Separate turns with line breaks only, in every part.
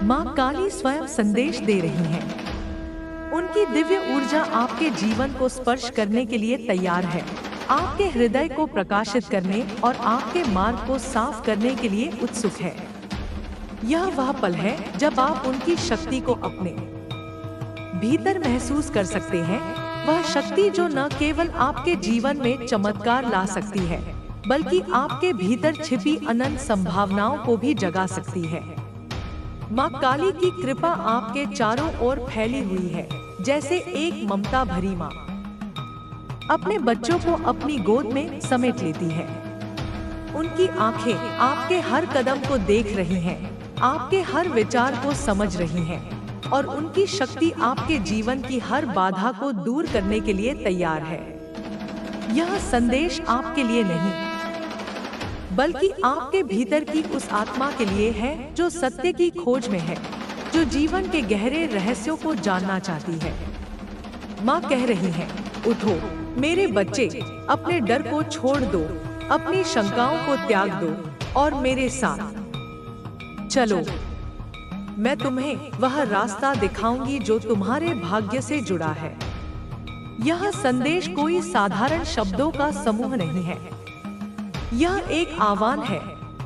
माँ काली स्वयं संदेश दे रही हैं। उनकी दिव्य ऊर्जा आपके जीवन को स्पर्श करने के लिए तैयार है, आपके हृदय को प्रकाशित करने और आपके मार्ग को साफ करने के लिए उत्सुक है। यह वह पल है जब आप उनकी शक्ति को अपने भीतर महसूस कर सकते हैं, वह शक्ति जो न केवल आपके जीवन में चमत्कार ला सकती है, बल्कि आपके भीतर छिपी अनंत संभावनाओं को भी जगा सकती है। माँ काली की कृपा आपके चारों ओर फैली हुई है, जैसे एक ममता भरी माँ अपने बच्चों को अपनी गोद में समेट लेती है। उनकी आंखें आपके हर कदम को देख रही हैं, आपके हर विचार को समझ रही हैं, और उनकी शक्ति आपके जीवन की हर बाधा को दूर करने के लिए तैयार है। यह संदेश आपके लिए नहीं, बल्कि आपके भीतर की उस आत्मा के लिए है जो सत्य की खोज में है, जो जीवन के गहरे रहस्यों को जानना चाहती है। माँ कह रही है, उठो मेरे बच्चे, अपने डर को छोड़ दो, अपनी शंकाओं को त्याग दो और मेरे साथ चलो। मैं तुम्हें वह रास्ता दिखाऊंगी जो तुम्हारे भाग्य से जुड़ा है। यह संदेश कोई साधारण शब्दों का समूह नहीं है, यह एक आह्वान है,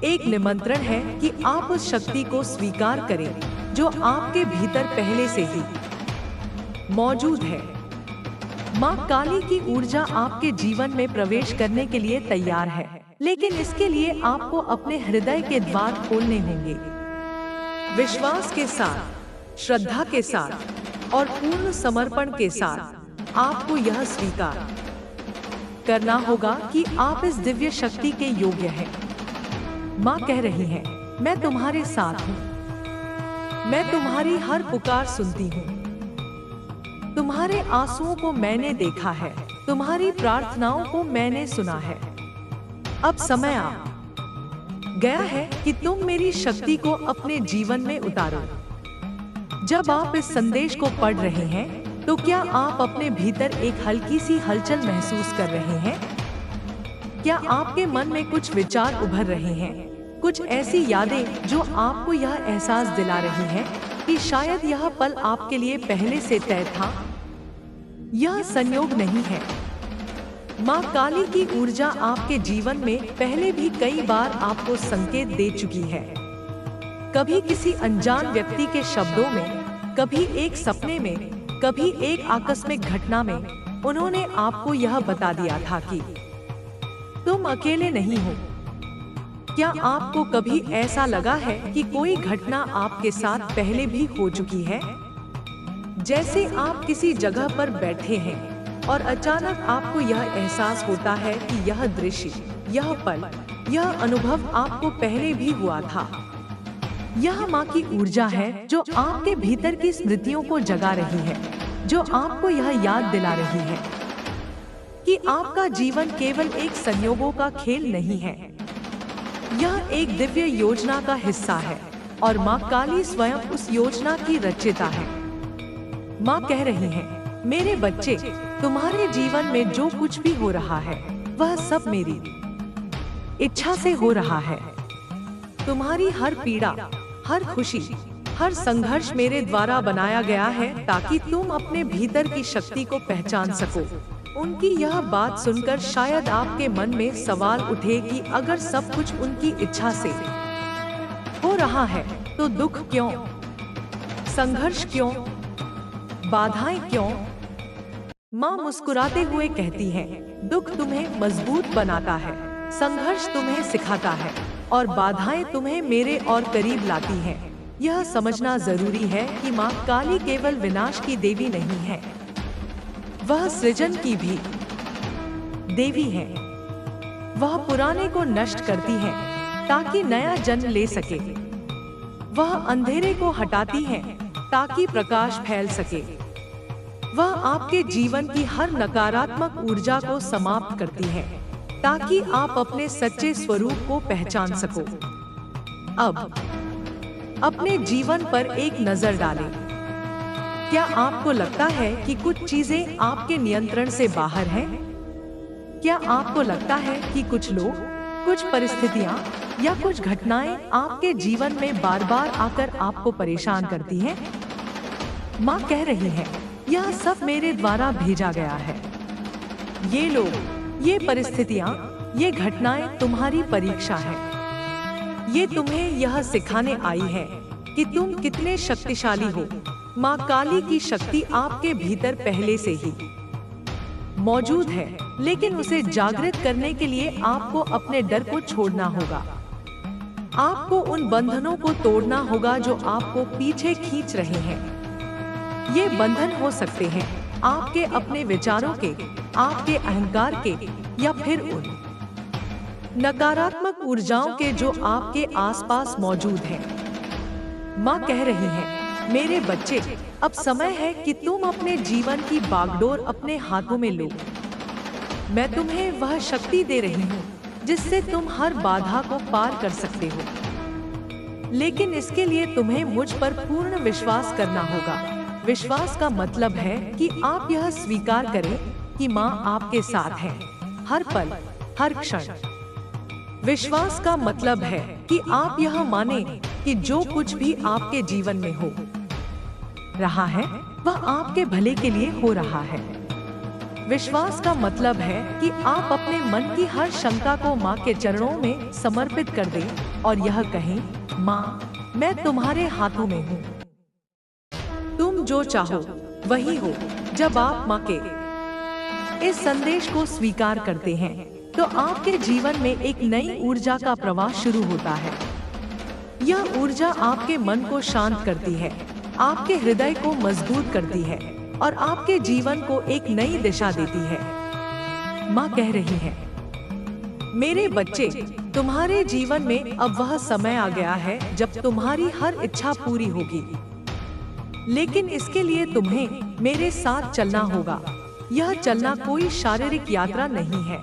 एक निमंत्रण है कि आप उस शक्ति को स्वीकार करें जो आपके भीतर पहले से ही मौजूद है। माँ काली की ऊर्जा आपके जीवन में प्रवेश करने के लिए तैयार है, लेकिन इसके लिए आपको अपने हृदय के द्वार खोलने होंगे। विश्वास के साथ, श्रद्धा के साथ और पूर्ण समर्पण के साथ आपको यह स्वीकार करना होगा कि आप इस दिव्य शक्ति के योग्य हैं। माँ कह रही है, मैं तुम्हारे साथ हूँ, मैं तुम्हारी हर पुकार सुनती हूँ, तुम्हारे आंसुओं को मैंने देखा है, तुम्हारी प्रार्थनाओं को मैंने सुना है। अब समय आ गया है कि तुम मेरी शक्ति को अपने जीवन में उतारो। जब आप इस संदेश को पढ़ रहे हैं, तो क्या आप अपने भीतर एक हल्की सी हलचल महसूस कर रहे हैं? क्या आपके मन में कुछ विचार उभर रहे हैं, कुछ ऐसी यादें जो आपको यह एहसास दिला रही हैं कि शायद यह पल आपके लिए पहले से तय था? यह संयोग नहीं है। माँ काली की ऊर्जा आपके जीवन में पहले भी कई बार आपको संकेत दे चुकी है। कभी किसी अनजान व्यक्ति के शब्दों में, कभी एक सपने में, कभी एक आकस्मिक घटना में उन्होंने आपको यह बता दिया था कि तुम अकेले नहीं हो। क्या आपको कभी ऐसा लगा है कि कोई घटना आपके साथ पहले भी हो चुकी है? जैसे आप किसी जगह पर बैठे हैं और अचानक आपको यह एहसास होता है कि यह दृश्य, यह पल, यह अनुभव आपको पहले भी हुआ था। यह माँ की ऊर्जा है जो आपके भीतर की स्मृतियों को जगा रही है, जो आपको यह याद दिला रही है कि आपका जीवन केवल एक संयोगों का खेल नहीं है, यह एक दिव्य योजना का हिस्सा है और माँ काली स्वयं उस योजना की रचयिता है। माँ कह रही है, मेरे बच्चे, तुम्हारे जीवन में जो कुछ भी हो रहा है वह सब मेरी इच्छा से हो रहा है। तुम्हारी हर पीड़ा, हर खुशी, हर संघर्ष मेरे द्वारा बनाया गया है ताकि तुम अपने भीतर की शक्ति को पहचान सको। उनकी यह बात सुनकर शायद आपके मन में सवाल उठे कि अगर सब कुछ उनकी इच्छा से हो रहा है तो दुख क्यों, संघर्ष क्यों, बाधाएं क्यों? माँ मुस्कुराते हुए कहती है, दुख तुम्हें मजबूत बनाता है, संघर्ष तुम्हें सिखाता है और बाधाएं तुम्हें मेरे और करीब लाती हैं। यह समझना जरूरी है कि माँ काली केवल विनाश की देवी नहीं है, वह सृजन की भी देवी है। वह पुराने को नष्ट करती है ताकि नया जन्म ले सके। वह अंधेरे को हटाती है ताकि प्रकाश फैल सके। वह आपके जीवन की हर नकारात्मक ऊर्जा को समाप्त करती है ताकि आप अपने सच्चे स्वरूप को पहचान सको। अब अपने जीवन पर एक नजर डालें। क्या आपको लगता है कि कुछ चीजें आपके नियंत्रण से बाहर हैं? क्या आपको लगता है कि कुछ लोग, कुछ परिस्थितियाँ या कुछ घटनाएं आपके जीवन में बार बार आकर आपको परेशान करती हैं। माँ कह रही है, यह सब मेरे द्वारा भेजा गया है। ये लोग, ये परिस्थितियाँ, ये घटनाएं तुम्हारी परीक्षा है। ये तुम्हें यह सिखाने आई है कि तुम कितने शक्तिशाली हो। माँ काली की शक्ति आपके भीतर पहले से ही मौजूद है, लेकिन उसे जागृत करने के लिए आपको अपने डर को छोड़ना होगा। आपको उन बंधनों को तोड़ना होगा जो आपको पीछे खींच रहे हैं। ये बंधन हो सकते हैं आपके अपने विचारों के, आपके अहंकार के, या फिर उन नकारात्मक ऊर्जाओं के जो आपके आसपास मौजूद हैं। माँ कह रही है, मेरे बच्चे, अब समय है कि तुम अपने जीवन की बागडोर अपने हाथों में लो। मैं तुम्हें वह शक्ति दे रही हूँ जिससे तुम हर बाधा को पार कर सकते हो। लेकिन इसके लिए तुम्हें मुझ पर पूर्ण विश्वास करना होगा। विश्वास का मतलब है कि आप यह स्वीकार करें कि माँ आपके साथ है, हर पल, हर क्षण। विश्वास का मतलब है कि आप यह माने कि जो कुछ भी आपके जीवन में हो रहा है वह आपके भले के लिए हो रहा है। विश्वास का मतलब है कि आप अपने मन की हर शंका को माँ के चरणों में समर्पित कर दें और यह कहें, माँ, मैं तुम्हारे हाथों में हूँ। तुम जो चाहो वही हो। जब आप माँ के इस संदेश को स्वीकार करते हैं तो आपके जीवन में एक नई ऊर्जा का प्रवाह शुरू होता है। यह ऊर्जा आपके मन को शांत करती है, आपके हृदय को मजबूत करती है और आपके जीवन को एक नई दिशा देती है। माँ कह रही है, मेरे बच्चे, तुम्हारे जीवन में अब वह समय आ गया है जब तुम्हारी हर इच्छा पूरी होगी। लेकिन इसके लिए तुम्हें मेरे साथ चलना होगा। यह चलना कोई शारीरिक यात्रा नहीं है,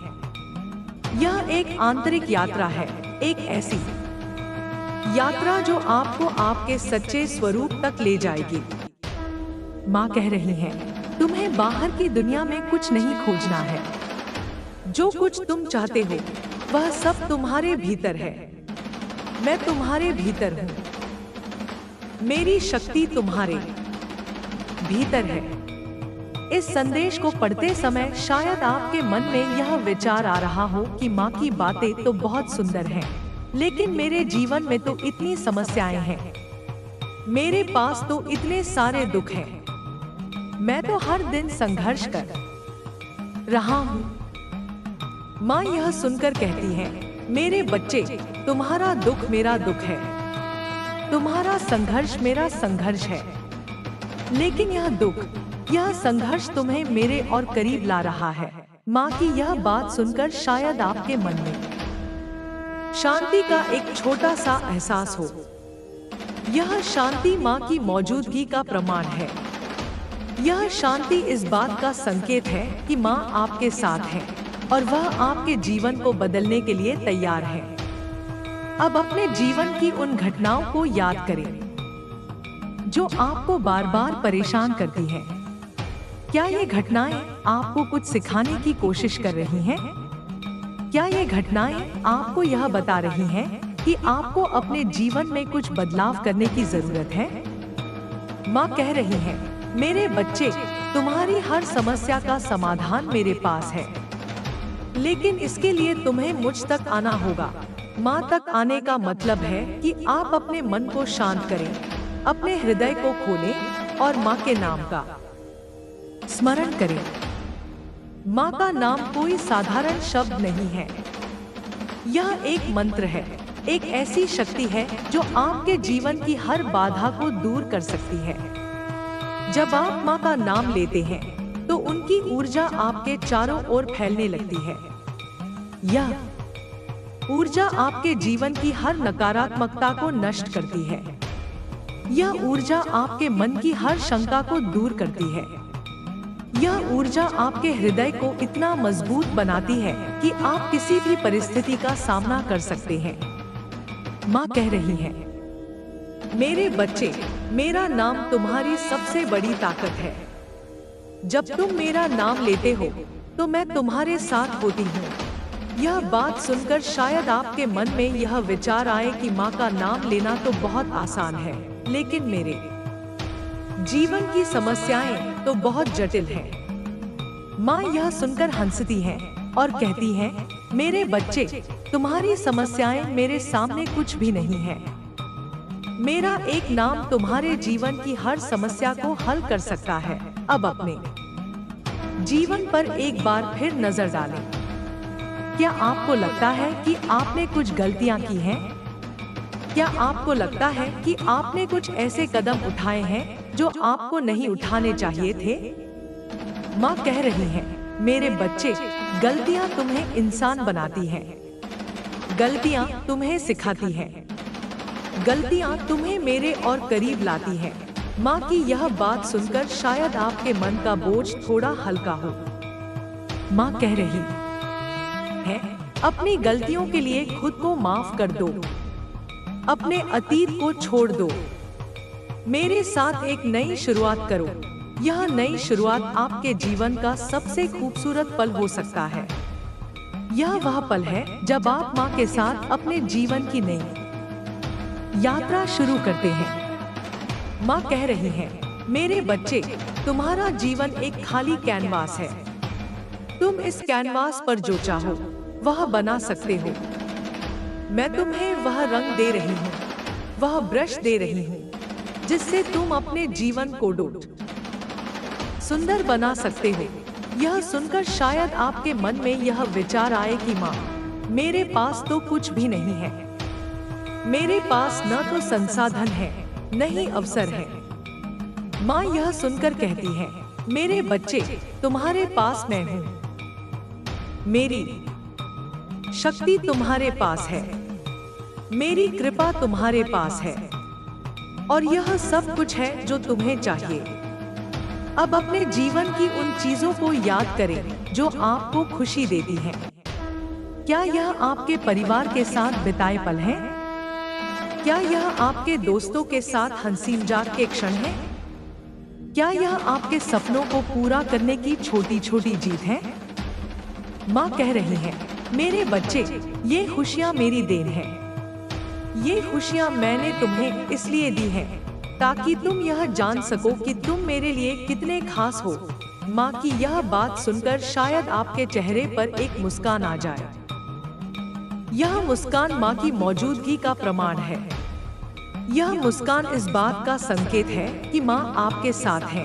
यह एक आंतरिक यात्रा है, एक ऐसी यात्रा जो आपको आपके सच्चे स्वरूप तक ले जाएगी। माँ कह रही है, तुम्हें बाहर की दुनिया में कुछ नहीं खोजना है। जो कुछ तुम चाहते हो वह सब तुम्हारे भीतर है। मैं तुम्हारे भीतर हूँ। मेरी शक्ति तुम्हारे भीतर है। इस संदेश को पढ़ते समय शायद आपके मन में यह विचार आ रहा हो कि माँ की बातें तो बहुत सुंदर हैं, लेकिन मेरे जीवन में तो इतनी समस्याएं हैं, मेरे पास तो इतने सारे दुख हैं, मैं तो हर दिन संघर्ष कर रहा हूँ। माँ यह सुनकर कहती है, मेरे बच्चे, तुम्हारा दुख मेरा दुख है, तुम्हारा संघर्ष मेरा संघर्ष है। लेकिन यह दुख, यह संघर्ष तुम्हें मेरे और करीब ला रहा है। माँ की यह बात सुनकर शायद आपके मन में शांति का एक छोटा सा एहसास हो। यह शांति माँ की मौजूदगी का प्रमाण है। यह शांति इस बात का संकेत है कि माँ आपके साथ है और वह आपके जीवन को बदलने के लिए तैयार है। अब अपने जीवन की उन घटनाओं को याद करें जो आपको बार बार परेशान करती हैं। क्या ये घटनाएं आपको कुछ सिखाने की कोशिश कर रही हैं? क्या ये घटनाएं आपको यह बता रही हैं कि आपको अपने जीवन में कुछ बदलाव करने की जरूरत है? माँ कह रही है, मेरे बच्चे, तुम्हारी हर समस्या का समाधान मेरे पास है, लेकिन इसके लिए तुम्हें मुझ तक आना होगा। माँ तक आने का मतलब है कि आप अपने मन को शांत करें, अपने हृदय को खोलें और माँ के नाम का स्मरण करें। माँ का नाम कोई साधारण शब्द नहीं है, यह एक मंत्र है, एक ऐसी शक्ति है जो आपके जीवन की हर बाधा को दूर कर सकती है। जब आप माँ का नाम लेते हैं तो उनकी ऊर्जा आपके चारों ओर फैलने लगती है। यह ऊर्जा आपके जीवन की हर नकारात्मकता को नष्ट करती है। यह ऊर्जा आपके मन की हर शंका को दूर करती है। यह ऊर्जा आपके हृदय को इतना मजबूत बनाती है कि आप किसी भी परिस्थिति का सामना कर सकते हैं। माँ कह रही है, मेरे बच्चे, मेरा नाम तुम्हारी सबसे बड़ी ताकत है। जब तुम मेरा नाम लेते हो तो मैं तुम्हारे साथ होती हूँ। यह बात सुनकर शायद आपके मन में यह विचार आए कि माँ का नाम लेना तो बहुत आसान है, लेकिन मेरे जीवन की समस्याएं तो बहुत जटिल हैं। माँ यह सुनकर हंसती है और कहती है, मेरे बच्चे, तुम्हारी समस्याएं मेरे सामने कुछ भी नहीं है। मेरा एक नाम तुम्हारे जीवन की हर समस्या को हल कर सकता है। अब अपने जीवन पर एक बार फिर नजर डालें। क्या आपको लगता है कि आपने कुछ गलतियां की हैं? क्या आपको लगता है कि आपने कुछ ऐसे कदम उठाए हैं जो आपको नहीं उठाने चाहिए थे? माँ कह रही है, मेरे बच्चे, गलतियां तुम्हें इंसान बनाती हैं। गलतियां तुम्हें सिखाती हैं। गलतियां तुम्हें मेरे और करीब लाती हैं। माँ की यह बात सुनकर शायद आपके मन का बोझ थोड़ा हल्का हो। माँ कह रही है, अपनी गलतियों के लिए खुद को माफ कर दो। अपने अतीत को छोड़ दो। मेरे साथ एक नई शुरुआत करो। यह नई शुरुआत आपके जीवन का सबसे खूबसूरत पल हो सकता है। यह वह पल है जब आप माँ के साथ अपने जीवन की नई यात्रा शुरू करते हैं। माँ कह रही है, मेरे बच्चे, तुम्हारा जीवन एक खाली कैनवास है। तुम इस कैनवास पर जो चाहो वह बना सकते हो। मैं तुम्हें वह रंग दे रही हूँ, वह ब्रश दे रही हूँ, जिससे तुम अपने जीवन को सुंदर बना सकते हो। यह सुनकर शायद आपके मन में यह विचार आए कि माँ, मेरे पास तो कुछ भी नहीं है। मेरे पास न तो संसाधन है, न ही अवसर है। माँ यह सुनकर कहती है, मेरे बच्चे, तुम्हारे पास मैं हूँ। मेरी शक्ति तुम्हारे पास है। मेरी कृपा तुम्हारे पास है। और यह सब कुछ है जो तुम्हें चाहिए। अब अपने जीवन की उन चीजों को याद करें जो आपको खुशी देती हैं। क्या यह आपके परिवार के साथ बिताए पल हैं? क्या यह आपके दोस्तों के साथ हंसी मजाक के क्षण हैं? क्या यह आपके सपनों को पूरा करने की छोटी छोटी जीत है? माँ कह रही है, मेरे बच्चे, ये खुशियाँ मेरी देन है। ये खुशियाँ मैंने तुम्हें इसलिए दी हैं ताकि तुम यह जान सको कि तुम मेरे लिए कितने खास हो। माँ की यह बात सुनकर शायद आपके चेहरे पर एक मुस्कान आ जाए। यह मुस्कान माँ की मौजूदगी का प्रमाण है। यह मुस्कान इस बात का संकेत है कि माँ आपके साथ है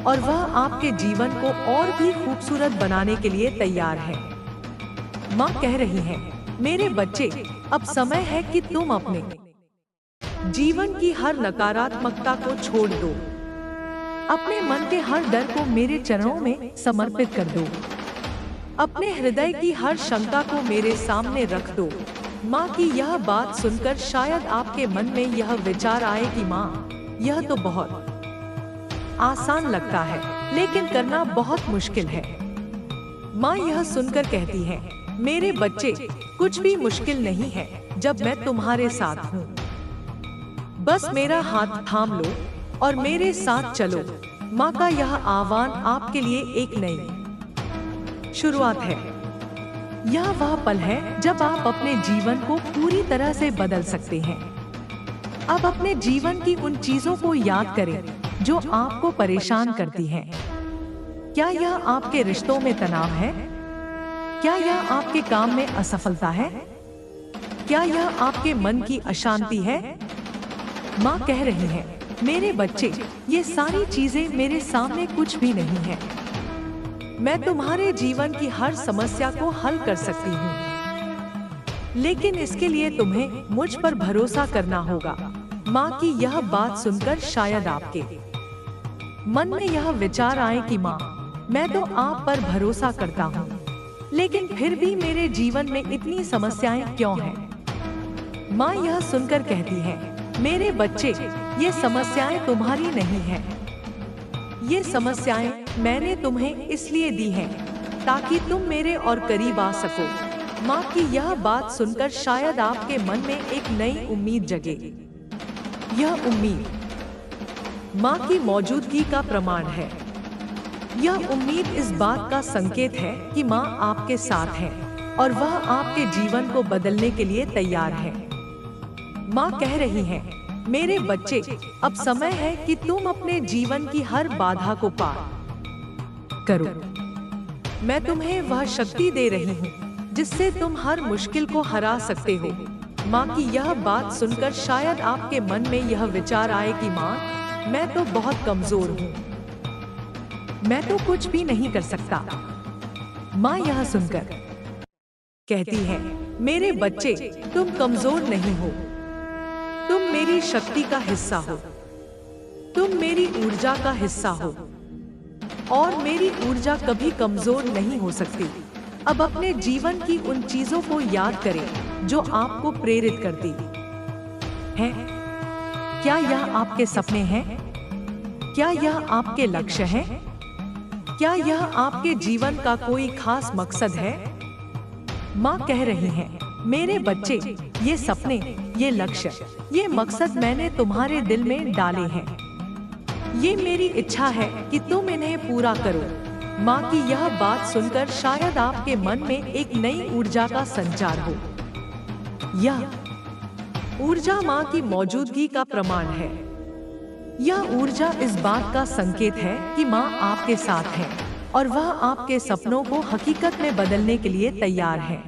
और वह आपके जीवन को और भी खूबसूरत बनाने के लिए तैयार है। माँ कह रही है, मेरे बच्चे, अब समय है कि तुम अपने जीवन की हर नकारात्मकता को छोड़ दो। अपने मन के हर डर को मेरे चरणों में समर्पित कर दो। अपने हृदय की हर शंका को मेरे सामने रख दो। माँ की यह बात सुनकर शायद आपके मन में यह विचार आए कि माँ, यह तो बहुत आसान लगता है, लेकिन करना बहुत मुश्किल है। माँ यह सुनकर कहती है, मेरे बच्चे, कुछ भी मुश्किल नहीं है जब मैं तुम्हारे साथ हूँ। बस मेरा हाथ थाम लो और मेरे साथ चलो। माँ का यह आह्वान आपके लिए एक नई शुरुआत है। यह वह पल है जब आप अपने जीवन को पूरी तरह से बदल सकते हैं। अब अपने जीवन की उन चीजों को याद करें जो आपको परेशान करती हैं। क्या यह आपके रिश्तों में तनाव है? क्या यह आपके काम में असफलता है? क्या यह आपके मन की अशांति है? माँ कह रही है, मेरे बच्चे, ये सारी चीजें मेरे सामने कुछ भी नहीं है। मैं तुम्हारे जीवन की हर समस्या को हल कर सकती हूँ, लेकिन इसके लिए तुम्हें मुझ पर भरोसा करना होगा। माँ की यह बात सुनकर शायद आपके मन में यह विचार आए कि माँ, मैं तो आप पर भरोसा करता हूँ, लेकिन फिर भी मेरे जीवन में इतनी समस्याएं क्यों हैं? माँ यह सुनकर कहती है, मेरे बच्चे, ये समस्याएं तुम्हारी नहीं हैं। ये समस्याएं मैंने तुम्हें इसलिए दी हैं ताकि तुम मेरे और करीब आ सको। माँ की यह बात सुनकर शायद आपके मन में एक नई उम्मीद जगे। यह उम्मीद माँ की मौजूदगी का प्रमाण है। यह उम्मीद इस बात का संकेत है कि माँ आपके साथ है। और वह आपके जीवन को बदलने के लिए तैयार है। माँ कह रही है, मेरे बच्चे, अब समय है कि तुम अपने जीवन की हर बाधा को पार करो। मैं तुम्हें वह शक्ति दे रही हूँ जिससे तुम हर मुश्किल को हरा सकते हो। माँ की यह बात सुनकर शायद आपके मन में यह विचार आए कि माँ, मैं तो बहुत कमजोर हूँ, मैं तो कुछ भी नहीं कर सकता। माँ यह सुनकर कहती है, मेरे बच्चे, तुम कमजोर नहीं हो, तुम मेरी शक्ति का हिस्सा हो, तुम मेरी ऊर्जा का हिस्सा हो और मेरी ऊर्जा कभी कमजोर नहीं हो सकती। अब अपने जीवन की उन चीजों को याद करें जो आपको प्रेरित करती हैं। क्या यह आपके सपने हैं? क्या यह आपके लक्ष्य हैं? क्या यह आपके जीवन का कोई खास मकसद है? माँ कह रही है, मेरे बच्चे, ये सपने, ये लक्ष्य, ये मकसद मैंने तुम्हारे दिल में डाले हैं। ये मेरी इच्छा है कि तुम इन्हें पूरा करो। माँ की यह बात सुनकर शायद आपके मन में एक नई ऊर्जा का संचार हो। यह ऊर्जा माँ की मौजूदगी का प्रमाण है। यह ऊर्जा इस बात का संकेत है कि माँ आपके साथ है और वह आपके सपनों को हकीकत में बदलने के लिए तैयार है।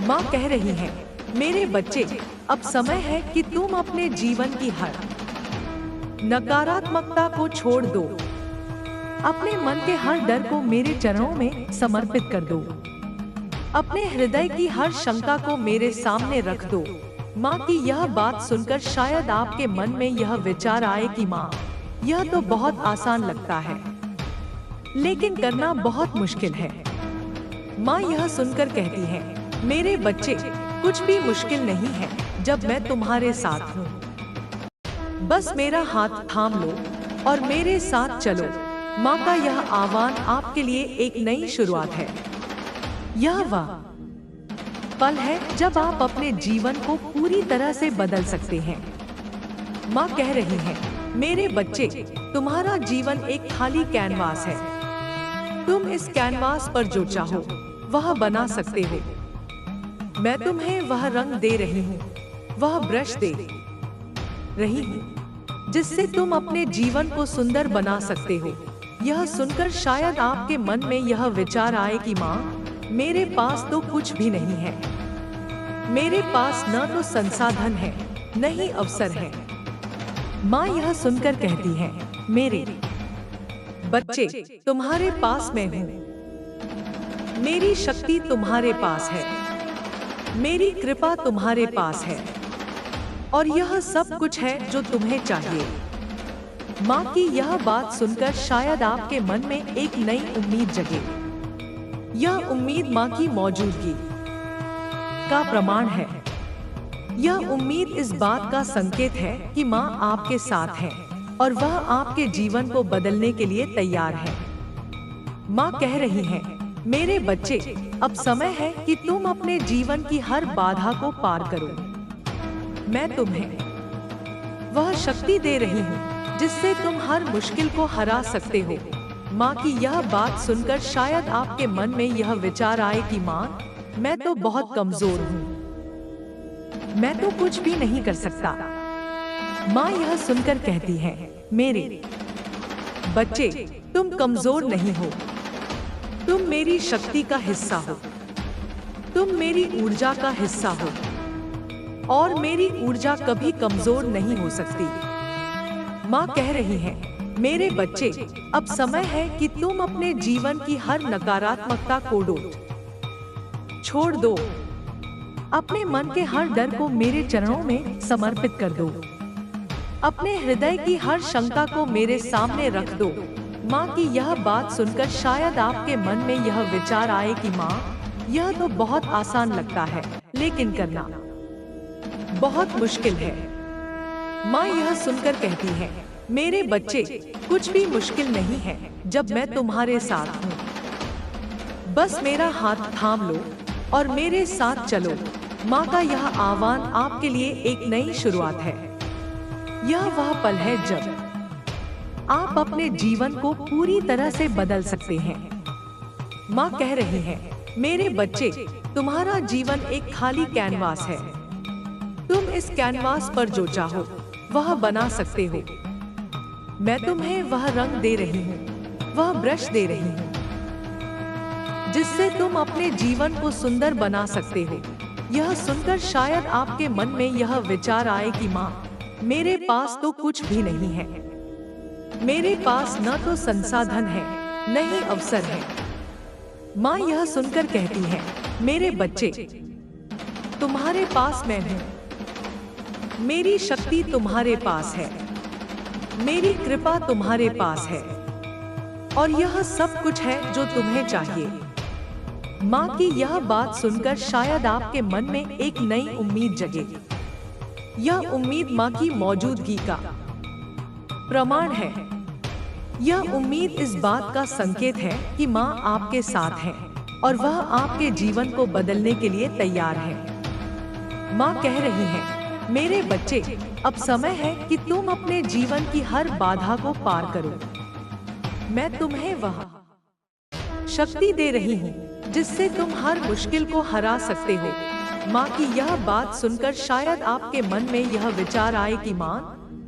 माँ कह रही है, मेरे बच्चे, अब समय है कि तुम अपने जीवन की हर नकारात्मकता को छोड़ दो। अपने मन के हर डर को मेरे चरणों में समर्पित कर दो। अपने हृदय की हर शंका को मेरे सामने रख दो। माँ की यह बात सुनकर शायद आपके मन में यह विचार आए कि माँ, यह तो बहुत आसान लगता है, लेकिन करना बहुत मुश्किल है। माँ यह सुनकर कहती है, मेरे बच्चे, कुछ भी मुश्किल नहीं है जब मैं तुम्हारे साथ हूँ। बस मेरा हाथ थाम लो और मेरे साथ चलो। माँ का यह आह्वान आपके लिए एक नई शुरुआत है। यह वह पल है जब आप अपने जीवन को पूरी तरह से बदल सकते हैं। माँ कह रही है, मेरे बच्चे, तुम्हारा जीवन एक खाली कैनवास है। तुम इस कैनवास पर जो चाहो वह बना सकते हो। मैं तुम्हें वह रंग दे रही हूँ, वह ब्रश दे रही हूँ जिससे तुम अपने जीवन को सुंदर बना सकते हो। यह सुनकर शायद आपके मन में यह विचार आए कि माँ, मेरे पास तो कुछ भी नहीं है। मेरे पास न तो संसाधन है, न ही अवसर है। माँ यह सुनकर कहती है, मेरे बच्चे, तुम्हारे पास मैं हूँ। मेरी शक्ति तुम्हारे पास है, मेरी कृपा तुम्हारे पास है और यह सब कुछ है जो तुम्हें चाहिए। माँ की यह बात सुनकर शायद आपके मन में एक नई उम्मीद जगे। यह उम्मीद माँ की मौजूदगी का प्रमाण है। यह उम्मीद इस बात का संकेत है कि माँ आपके साथ है और वह आपके जीवन को बदलने के लिए तैयार है। माँ कह रही है, मेरे बच्चे, अब समय है कि तुम अपने जीवन की हर बाधा को पार करो। मैं तुम्हें वह शक्ति दे रही हूँ जिससे तुम हर मुश्किल को हरा सकते हो। माँ की यह बात सुनकर शायद आपके मन में यह विचार आए कि माँ, मैं तो बहुत कमजोर हूँ, मैं तो कुछ भी नहीं कर सकता। माँ यह सुनकर कहती है, मेरे बच्चे, तुम कमजोर नहीं हो, तुम मेरी शक्ति का हिस्सा हो, तुम मेरी ऊर्जा का हिस्सा हो और मेरी ऊर्जा कभी कमजोर नहीं हो सकती। माँ कह रही है, मेरे बच्चे, अब समय है कि तुम अपने जीवन की हर नकारात्मकता को छोड़ दो। अपने मन के हर डर को मेरे चरणों में समर्पित कर दो। अपने हृदय की हर शंका को मेरे सामने रख दो। माँ की यह बात सुनकर शायद आपके मन में यह विचार आए कि माँ, यह तो बहुत आसान लगता है, लेकिन करना बहुत मुश्किल है। माँ यह सुनकर कहती है, मेरे बच्चे, कुछ भी मुश्किल नहीं है जब मैं तुम्हारे साथ हूँ। बस मेरा हाथ थाम लो और मेरे साथ चलो। माँ का यह आह्वान आपके लिए एक नई शुरुआत है। यह वह पल है जब आप अपने जीवन को पूरी तरह से बदल सकते हैं। माँ कह रही है, मेरे बच्चे, तुम्हारा जीवन एक खाली कैनवास है। तुम इस कैनवास पर जो चाहो वह बना सकते हो। मैं तुम्हें वह रंग दे रही हूँ, वह ब्रश दे रही हूँ, जिससे तुम अपने जीवन को सुंदर बना सकते हो। यह सुनकर शायद आपके मन में यह विचार आए कि माँ, मेरे पास तो कुछ भी नहीं है। मेरे पास न तो संसाधन है, न ही अवसर है। माँ यह सुनकर कहती है, मेरे बच्चे, तुम्हारे पास मैं हूँ। मेरी शक्ति तुम्हारे पास है, मेरी कृपा तुम्हारे पास है, और यह सब कुछ है जो तुम्हें चाहिए। माँ की यह बात सुनकर शायद आपके मन में एक नई उम्मीद जगे। यह उम्मीद माँ की मौजूदगी का प्रमाण है। यह उम्मीद इस बात का संकेत है कि माँ आपके साथ है और वह आपके जीवन को बदलने के लिए तैयार है। माँ कह रही है, मेरे बच्चे, अब समय है कि तुम अपने जीवन की हर बाधा को पार करो। मैं तुम्हें वह शक्ति दे रही हूँ जिससे तुम हर मुश्किल को हरा सकते हो। माँ की यह बात सुनकर शायद आपके मन में यह विचार आए कि माँ,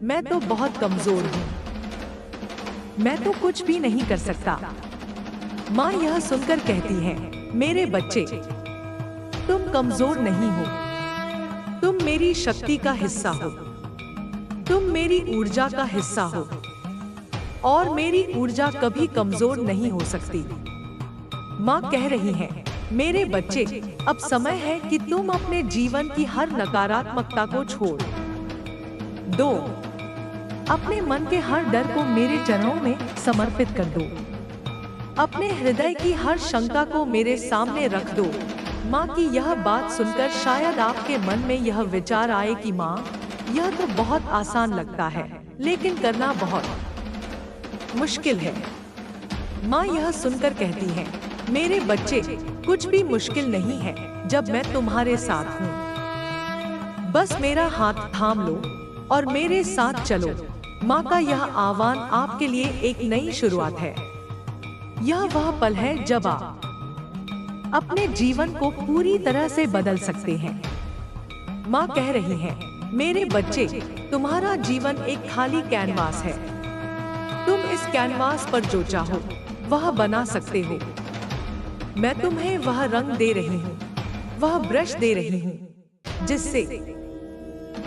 मैं तो बहुत कमजोर हूँ, मैं तो कुछ भी नहीं कर सकता। माँ यह सुनकर कहती है, मेरे बच्चे, तुम कमजोर नहीं हो। तुम मेरी शक्ति का हिस्सा हो, तुम मेरी ऊर्जा का हिस्सा हो, और मेरी ऊर्जा कभी कमजोर नहीं हो सकती। माँ कह रही है, मेरे बच्चे, अब समय है कि तुम अपने जीवन की हर नकारात्मकता को छोड़ दो। अपने मन के हर डर को मेरे चरणों में समर्पित कर दो। अपने हृदय की हर शंका को मेरे सामने रख दो। माँ की यह बात सुनकर शायद आपके मन में यह विचार आए कि माँ, यह तो बहुत आसान लगता है, लेकिन करना बहुत मुश्किल है। माँ यह सुनकर कहती है, मेरे बच्चे, कुछ भी मुश्किल नहीं है जब मैं तुम्हारे साथ हूँ। बस मेरा हाथ थाम लो और मेरे साथ चलो। माँ का यह आह्वान आपके लिए एक नई शुरुआत है। यह वह पल है जब आप अपने जीवन को पूरी तरह से बदल सकते हैं। माँ कह रही है, मेरे बच्चे, तुम्हारा जीवन एक खाली कैनवास है। तुम इस कैनवास पर जो चाहो वह बना सकते हो। मैं तुम्हें वह रंग दे रही हूँ, वह ब्रश दे रही हूँ, जिससे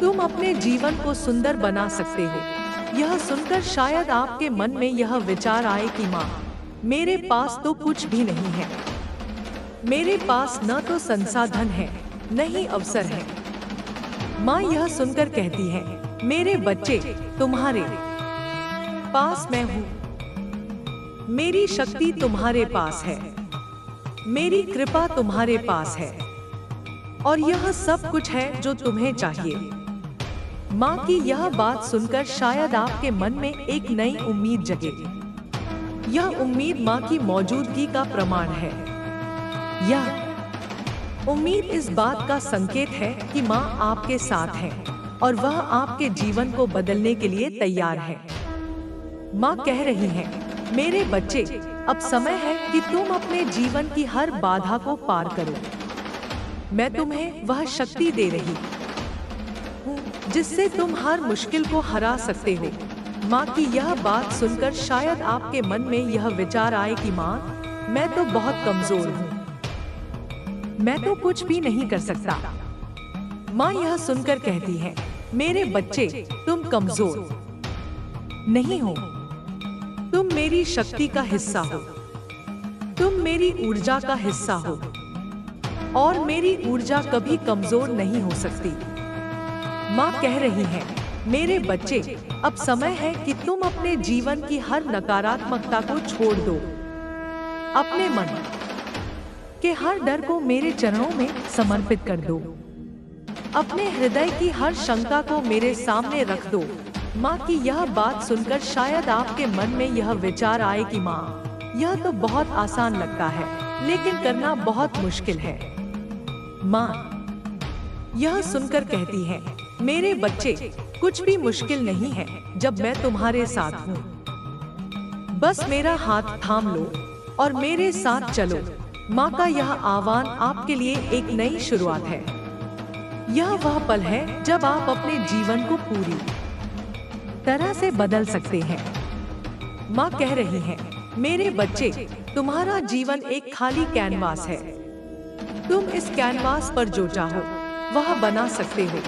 तुम अपने जीवन को सुंदर बना सकते हो। यह सुनकर शायद आपके मन में यह विचार आए कि माँ, मेरे पास तो कुछ भी नहीं है। मेरे पास न तो संसाधन है, न ही अवसर है। माँ यह सुनकर कहती है, मेरे बच्चे, तुम्हारे पास मैं हूँ। मेरी शक्ति तुम्हारे पास है, मेरी कृपा तुम्हारे पास है, और यह सब कुछ है जो तुम्हें चाहिए। माँ की यह बात सुनकर शायद आपके मन में एक नई उम्मीद जगे। यह उम्मीद माँ की मौजूदगी का प्रमाण है। यह उम्मीद इस बात का संकेत है कि माँ आपके साथ है और वह आपके जीवन को बदलने के लिए तैयार है। माँ कह रही है, मेरे बच्चे, अब समय है कि तुम अपने जीवन की हर बाधा को पार करो। मैं तुम्हें वह शक्ति दे रही हूँ जिससे तुम हर मुश्किल को हरा सकते हो। माँ की यह बात सुनकर शायद आपके मन में यह विचार आए कि माँ, मैं तो बहुत कमजोर हूँ, मैं तो कुछ भी नहीं कर सकता। माँ यह सुनकर कहती है, मेरे बच्चे, तुम कमजोर नहीं हो। तुम मेरी शक्ति का हिस्सा हो, तुम मेरी ऊर्जा का हिस्सा हो, और मेरी ऊर्जा कभी कमजोर नहीं हो सकती। माँ कह रही है, मेरे बच्चे, अब समय है कि तुम अपने जीवन की हर नकारात्मकता को छोड़ दो। अपने मन के हर डर को मेरे चरणों में समर्पित कर दो। अपने हृदय की हर शंका को मेरे सामने रख दो। माँ की यह बात सुनकर शायद आपके मन में यह विचार आए कि माँ, यह तो बहुत आसान लगता है, लेकिन करना बहुत मुश्किल है। माँ यह सुनकर कहती है, मेरे बच्चे, कुछ भी मुश्किल नहीं है जब मैं तुम्हारे साथ हूँ। बस मेरा हाथ थाम लो और मेरे साथ चलो। माँ का यह आह्वान आपके लिए एक नई शुरुआत है। यह वह पल है जब आप अपने जीवन को पूरी तरह से बदल सकते हैं। माँ कह रही है, मेरे बच्चे, तुम्हारा जीवन एक खाली कैनवास है। तुम इस कैनवास पर जो चाहो वह बना सकते हो।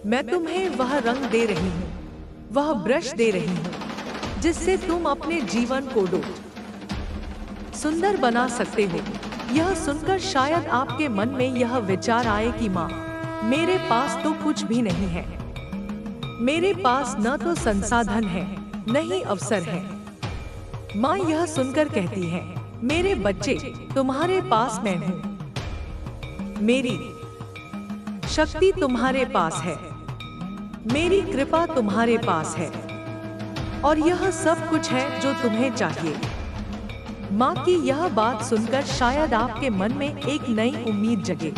मैं तुम्हें वह रंग दे रही हूँ, वह ब्रश दे रही हूँ जिससे तुम अपने जीवन को सुंदर बना सकते हो। यह सुनकर शायद आपके मन में यह विचार आए कि माँ, मेरे पास तो कुछ भी नहीं है। मेरे पास न तो संसाधन है, न ही अवसर है। माँ यह सुनकर कहती है, मेरे बच्चे, तुम्हारे पास मैं हूँ। मेरी शक्ति तुम्हारे पास है, मेरी कृपा तुम्हारे पास है, और यह सब कुछ है जो तुम्हें चाहिए। माँ की यह बात सुनकर शायद आपके मन में एक नई उम्मीद जगे।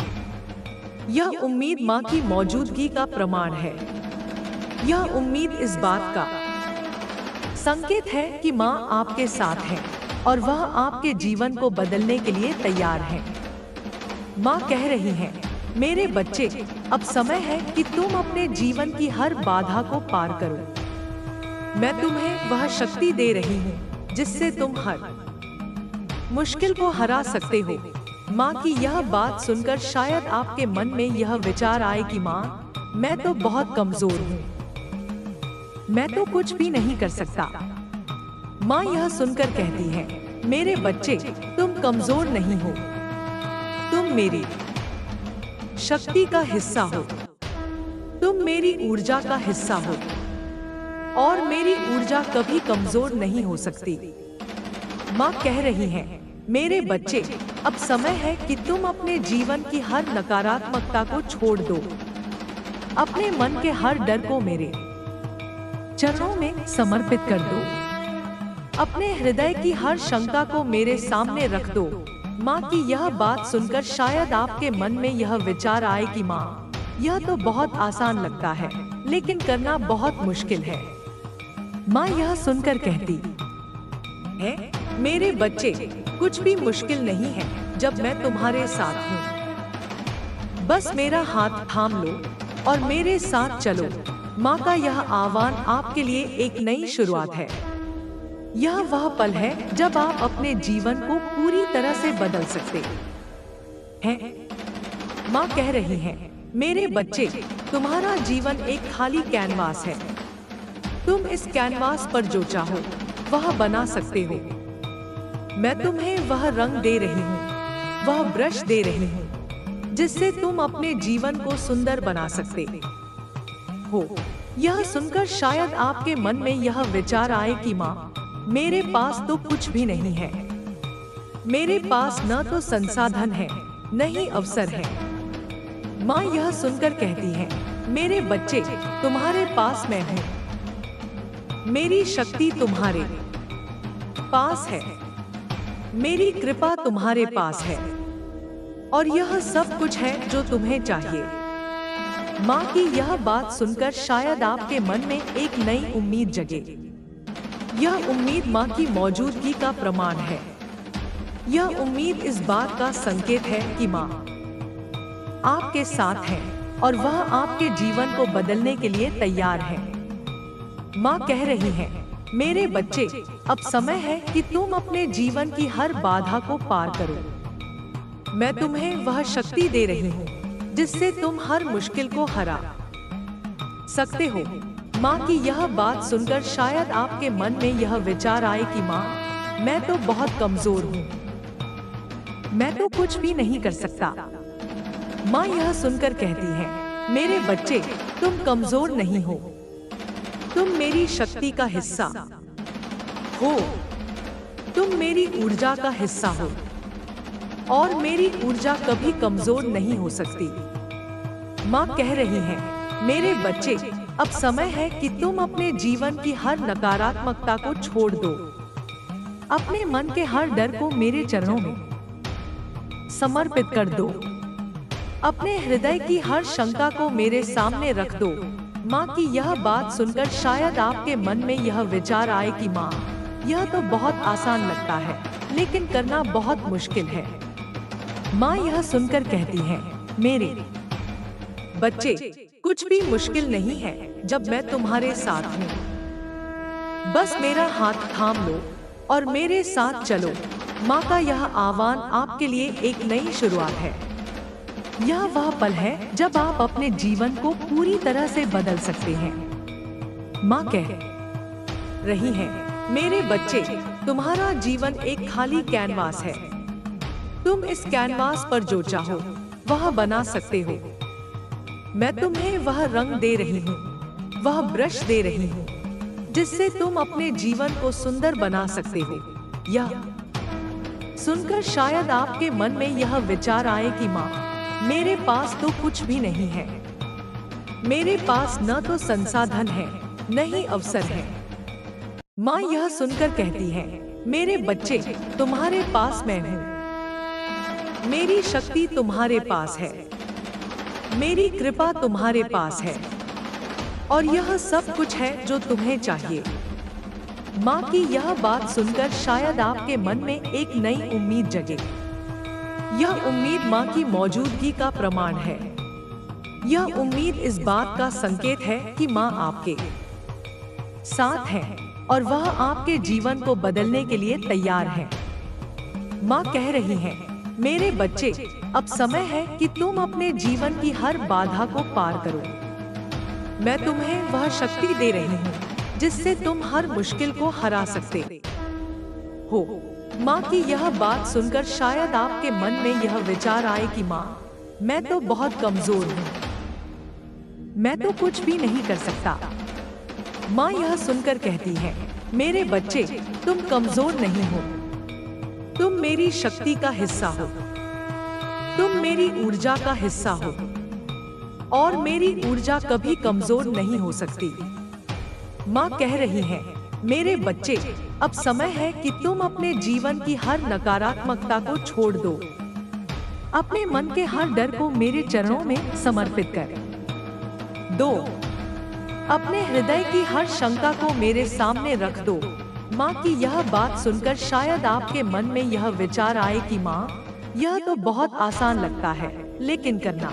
यह उम्मीद माँ की मौजूदगी का प्रमाण है। यह उम्मीद इस बात का संकेत है कि माँ आपके साथ है और वह आपके जीवन को बदलने के लिए तैयार है। माँ कह रही है, मेरे बच्चे, अब समय है कि तुम अपने जीवन की हर बाधा को पार करो। मैं तुम्हें वह शक्ति दे रही हूँ जिससे तुम हर मुश्किल को हरा सकते हो। माँ की यह बात सुनकर शायद आपके मन में यह विचार आए कि माँ, मैं तो बहुत कमजोर हूँ, मैं तो कुछ भी नहीं कर सकता। माँ यह सुनकर कहती है, मेरे बच्चे, तुम कमजोर नहीं हो, तुम मेरी शक्ति का हिस्सा हो, तुम मेरी ऊर्जा का हिस्सा हो, और मेरी ऊर्जा कभी कमजोर नहीं हो सकती। माँ कह रही है, मेरे बच्चे, अब समय है कि तुम अपने जीवन की हर नकारात्मकता को छोड़ दो। अपने मन के हर डर को मेरे चरणों में समर्पित कर दो। अपने हृदय की हर शंका को मेरे सामने रख दो। माँ की यह बात सुनकर शायद आपके मन में यह विचार आए कि माँ, यह तो बहुत आसान लगता है, लेकिन करना बहुत मुश्किल है। माँ यह सुनकर कहती है, मेरे बच्चे, कुछ भी मुश्किल नहीं है जब मैं तुम्हारे साथ हूँ। बस मेरा हाथ थाम लो और मेरे साथ चलो। माँ का यह आह्वान आपके लिए एक नई शुरुआत है। यह वह पल है जब आप अपने जीवन को पूरी तरह से बदल सकते हैं। माँ कह रही है, मेरे बच्चे, तुम्हारा जीवन एक खाली कैनवास है। तुम इस कैनवास पर जो चाहो वह बना सकते हो। मैं तुम्हें वह रंग दे रही हूँ, वह ब्रश दे रही हूँ जिससे तुम अपने जीवन को सुंदर बना सकते हो। यह सुनकर शायद आपके मन में यह विचार आए कि माँ, मेरे पास तो कुछ भी नहीं है। मेरे पास न तो संसाधन है, न ही अवसर है। माँ यह सुनकर कहती है, मेरे बच्चे, तुम्हारे पास मैं हूँ। मेरी शक्ति तुम्हारे पास है, मेरी कृपा तुम्हारे पास है, और यह सब कुछ है जो तुम्हें चाहिए। माँ की यह बात सुनकर शायद आपके मन में एक नई उम्मीद जगे। यह उम्मीद माँ की मौजूदगी का प्रमाण है। यह उम्मीद इस बात का संकेत है कि माँ आपके साथ है और वह आपके जीवन को बदलने के लिए तैयार है। माँ कह रही है, मेरे बच्चे, अब समय है कि तुम अपने जीवन की हर बाधा को पार करो। मैं तुम्हें वह शक्ति दे रही हूँ जिससे तुम हर मुश्किल को हरा सकते हो। माँ की यह बात सुनकर शायद आपके मन में यह विचार आए कि माँ, मैं तो बहुत कमजोर हूँ, मैं तो कुछ भी नहीं कर सकता। माँ यह सुनकर कहती है, मेरे बच्चे, तुम कमजोर नहीं हो, तुम मेरी शक्ति का हिस्सा हो, तुम मेरी ऊर्जा का हिस्सा हो, और मेरी ऊर्जा कभी कमजोर नहीं हो सकती। माँ कह रही है, मेरे बच्चे, अब समय है कि तुम अपने जीवन की हर नकारात्मकता को छोड़ दो। अपने मन के हर डर को मेरे चरणों में समर्पित कर दो। अपने हृदय की हर शंका को मेरे सामने रख दो। माँ की यह बात सुनकर शायद आपके मन में यह विचार आए कि माँ, यह तो बहुत आसान लगता है, लेकिन करना बहुत मुश्किल है। माँ यह सुनकर कहती है, मेरे बच्चे, कुछ भी मुश्किल नहीं है जब मैं तुम्हारे साथ हूँ। बस मेरा हाथ थाम लो और मेरे साथ चलो। माँ का यह आह्वान आपके लिए एक नई शुरुआत है। यह वह पल है जब आप अपने जीवन को पूरी तरह से बदल सकते हैं। माँ कह रही है, मेरे बच्चे, तुम्हारा जीवन एक खाली कैनवास है। तुम इस कैनवास पर जो चाहो वह बना सकते हो। मैं तुम्हें वह रंग दे रही हूँ, वह ब्रश दे रही हूँ, जिससे तुम अपने जीवन को सुंदर बना सकते हो। यह सुनकर शायद आपके मन में यह विचार आए कि माँ, मेरे पास तो कुछ भी नहीं है। मेरे पास न तो संसाधन है, न ही अवसर है। माँ यह सुनकर कहती है, मेरे बच्चे, तुम्हारे पास मैं हूँ। मेरी शक्ति तुम्हारे पास है, मेरी कृपा तुम्हारे पास है, और यह सब कुछ है जो तुम्हें चाहिए। माँ की यह बात सुनकर शायद आपके मन में एक नई उम्मीद जगे। यह उम्मीद माँ की मौजूदगी का प्रमाण है। यह उम्मीद इस बात का संकेत है कि माँ आपके साथ है और वह आपके जीवन को बदलने के लिए तैयार है। माँ कह रही है, मेरे बच्चे, अब समय है कि तुम अपने जीवन की हर बाधा को पार करो। मैं तुम्हें वह शक्ति दे रही हूँ जिससे तुम हर मुश्किल को हरा सकते हो। माँ की यह बात सुनकर शायद आपके मन में यह विचार आए कि माँ, मैं तो बहुत कमजोर हूँ, मैं तो कुछ भी नहीं कर सकता। माँ यह सुनकर कहती है, मेरे बच्चे, तुम कमजोर नहीं हो। तुम मेरी शक्ति का हिस्सा हो, तुम मेरी ऊर्जा का हिस्सा हो, और मेरी ऊर्जा कभी कमजोर नहीं हो सकती। माँ कह रही है, मेरे बच्चे, अब समय है कि तुम अपने जीवन की हर नकारात्मकता को छोड़ दो। अपने मन के हर डर को मेरे चरणों में समर्पित कर दो। अपने हृदय की हर शंका को मेरे सामने रख दो। माँ की यह बात सुनकर शायद आपके मन में यह विचार आए कि माँ, यह तो बहुत आसान लगता है, लेकिन करना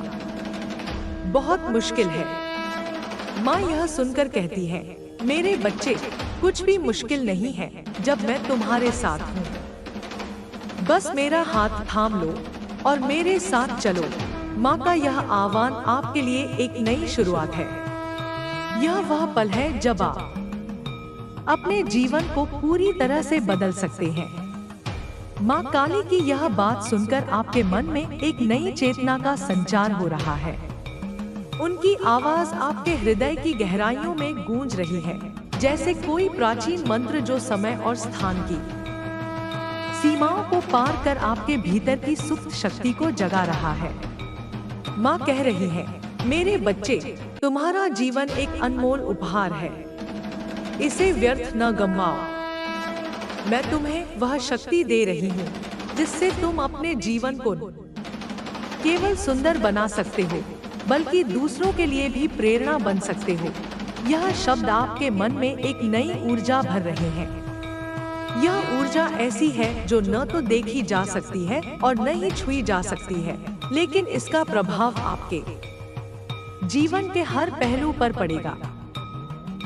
बहुत मुश्किल है। माँ यह सुनकर कहती है, मेरे बच्चे, कुछ भी मुश्किल नहीं है जब मैं तुम्हारे साथ हूँ। बस मेरा हाथ थाम लो और मेरे साथ चलो। माँ का यह आह्वान आपके लिए एक नई शुरुआत है। यह वह पल है जब आप अपने जीवन को पूरी तरह से बदल सकते हैं। माँ काली की यह बात सुनकर आपके मन में एक नई चेतना का संचार हो रहा है। उनकी आवाज आपके हृदय की गहराइयों में गूंज रही है, जैसे कोई प्राचीन मंत्र जो समय और स्थान की सीमाओं को पार कर आपके भीतर की सुप्त शक्ति को जगा रहा है। माँ कह रही है, मेरे बच्चे, तुम्हारा जीवन एक अनमोल उपहार है। इसे व्यर्थ न गंवाओ। मैं तुम्हें वह शक्ति दे रही हूँ जिससे तुम अपने जीवन को केवल सुंदर बना सकते हो, बल्कि दूसरों के लिए भी प्रेरणा बन सकते हो। यह शब्द आपके मन में एक नई ऊर्जा भर रहे हैं। यह ऊर्जा ऐसी है जो न तो देखी जा सकती है और न ही छुई जा सकती है, लेकिन इसका प्रभाव आपके जीवन के हर पहलू पर पड़ेगा।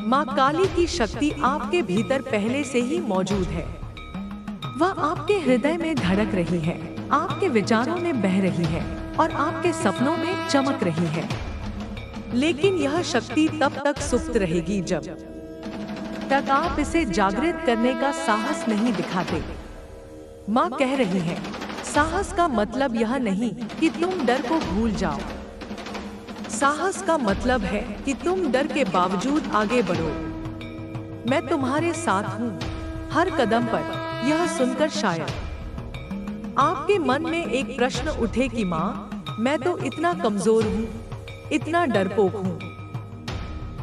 माँ काली की शक्ति आपके भीतर पहले से ही मौजूद है। वह आपके हृदय में धड़क रही है, आपके विचारों में बह रही है और आपके सपनों में चमक रही है। लेकिन यह शक्ति तब तक सुप्त रहेगी जब तक आप इसे जागृत करने का साहस नहीं दिखाते। माँ कह रही है, साहस का मतलब यह नहीं कि तुम डर को भूल जाओ। साहस का मतलब है कि तुम डर के बावजूद आगे बढ़ो। मैं तुम्हारे साथ हूँ हर कदम पर। यह सुनकर शायद आपके मन में एक प्रश्न उठे कि माँ, मैं तो इतना कमजोर हूँ, इतना डरपोक हूँ,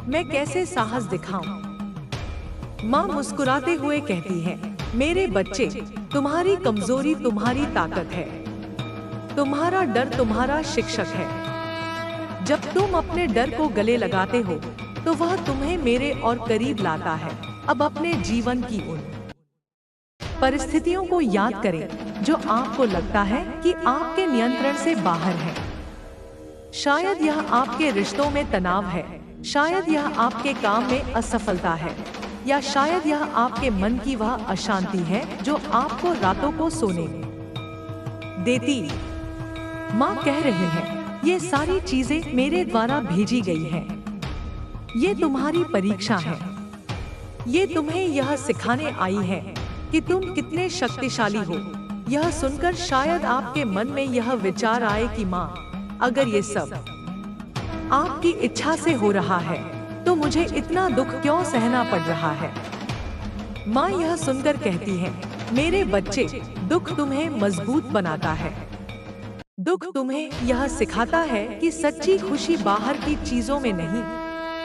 मैं कैसे साहस दिखाऊं? माँ मुस्कुराते हुए कहती है, मेरे बच्चे, तुम्हारी कमजोरी तुम्हारी ताकत है, तुम्हारा डर तुम्हारा शिक्षक है। जब तुम अपने डर को गले लगाते हो तो वह तुम्हें मेरे और करीब लाता है। अब अपने जीवन की उन परिस्थितियों को याद करें जो आपको लगता है कि आपके नियंत्रण से बाहर है। शायद यह आपके रिश्तों में तनाव है, शायद यह आपके काम में असफलता है, या शायद यह आपके मन की वह अशांति है जो आपको रातों को सोने देती। माँ कह रही है, ये सारी चीजें मेरे द्वारा भेजी गई हैं। ये तुम्हारी परीक्षा है। ये तुम्हें यह सिखाने आई है कि तुम कितने शक्तिशाली हो। यह सुनकर शायद आपके मन में यह विचार आए कि माँ, अगर ये सब आपकी इच्छा से हो रहा है तो मुझे इतना दुख क्यों सहना पड़ रहा है। माँ यह सुनकर कहती है, मेरे बच्चे, दुख तुम्हें मजबूत बनाता है। दुख तुम्हें यह सिखाता है कि सच्ची खुशी बाहर की चीजों में नहीं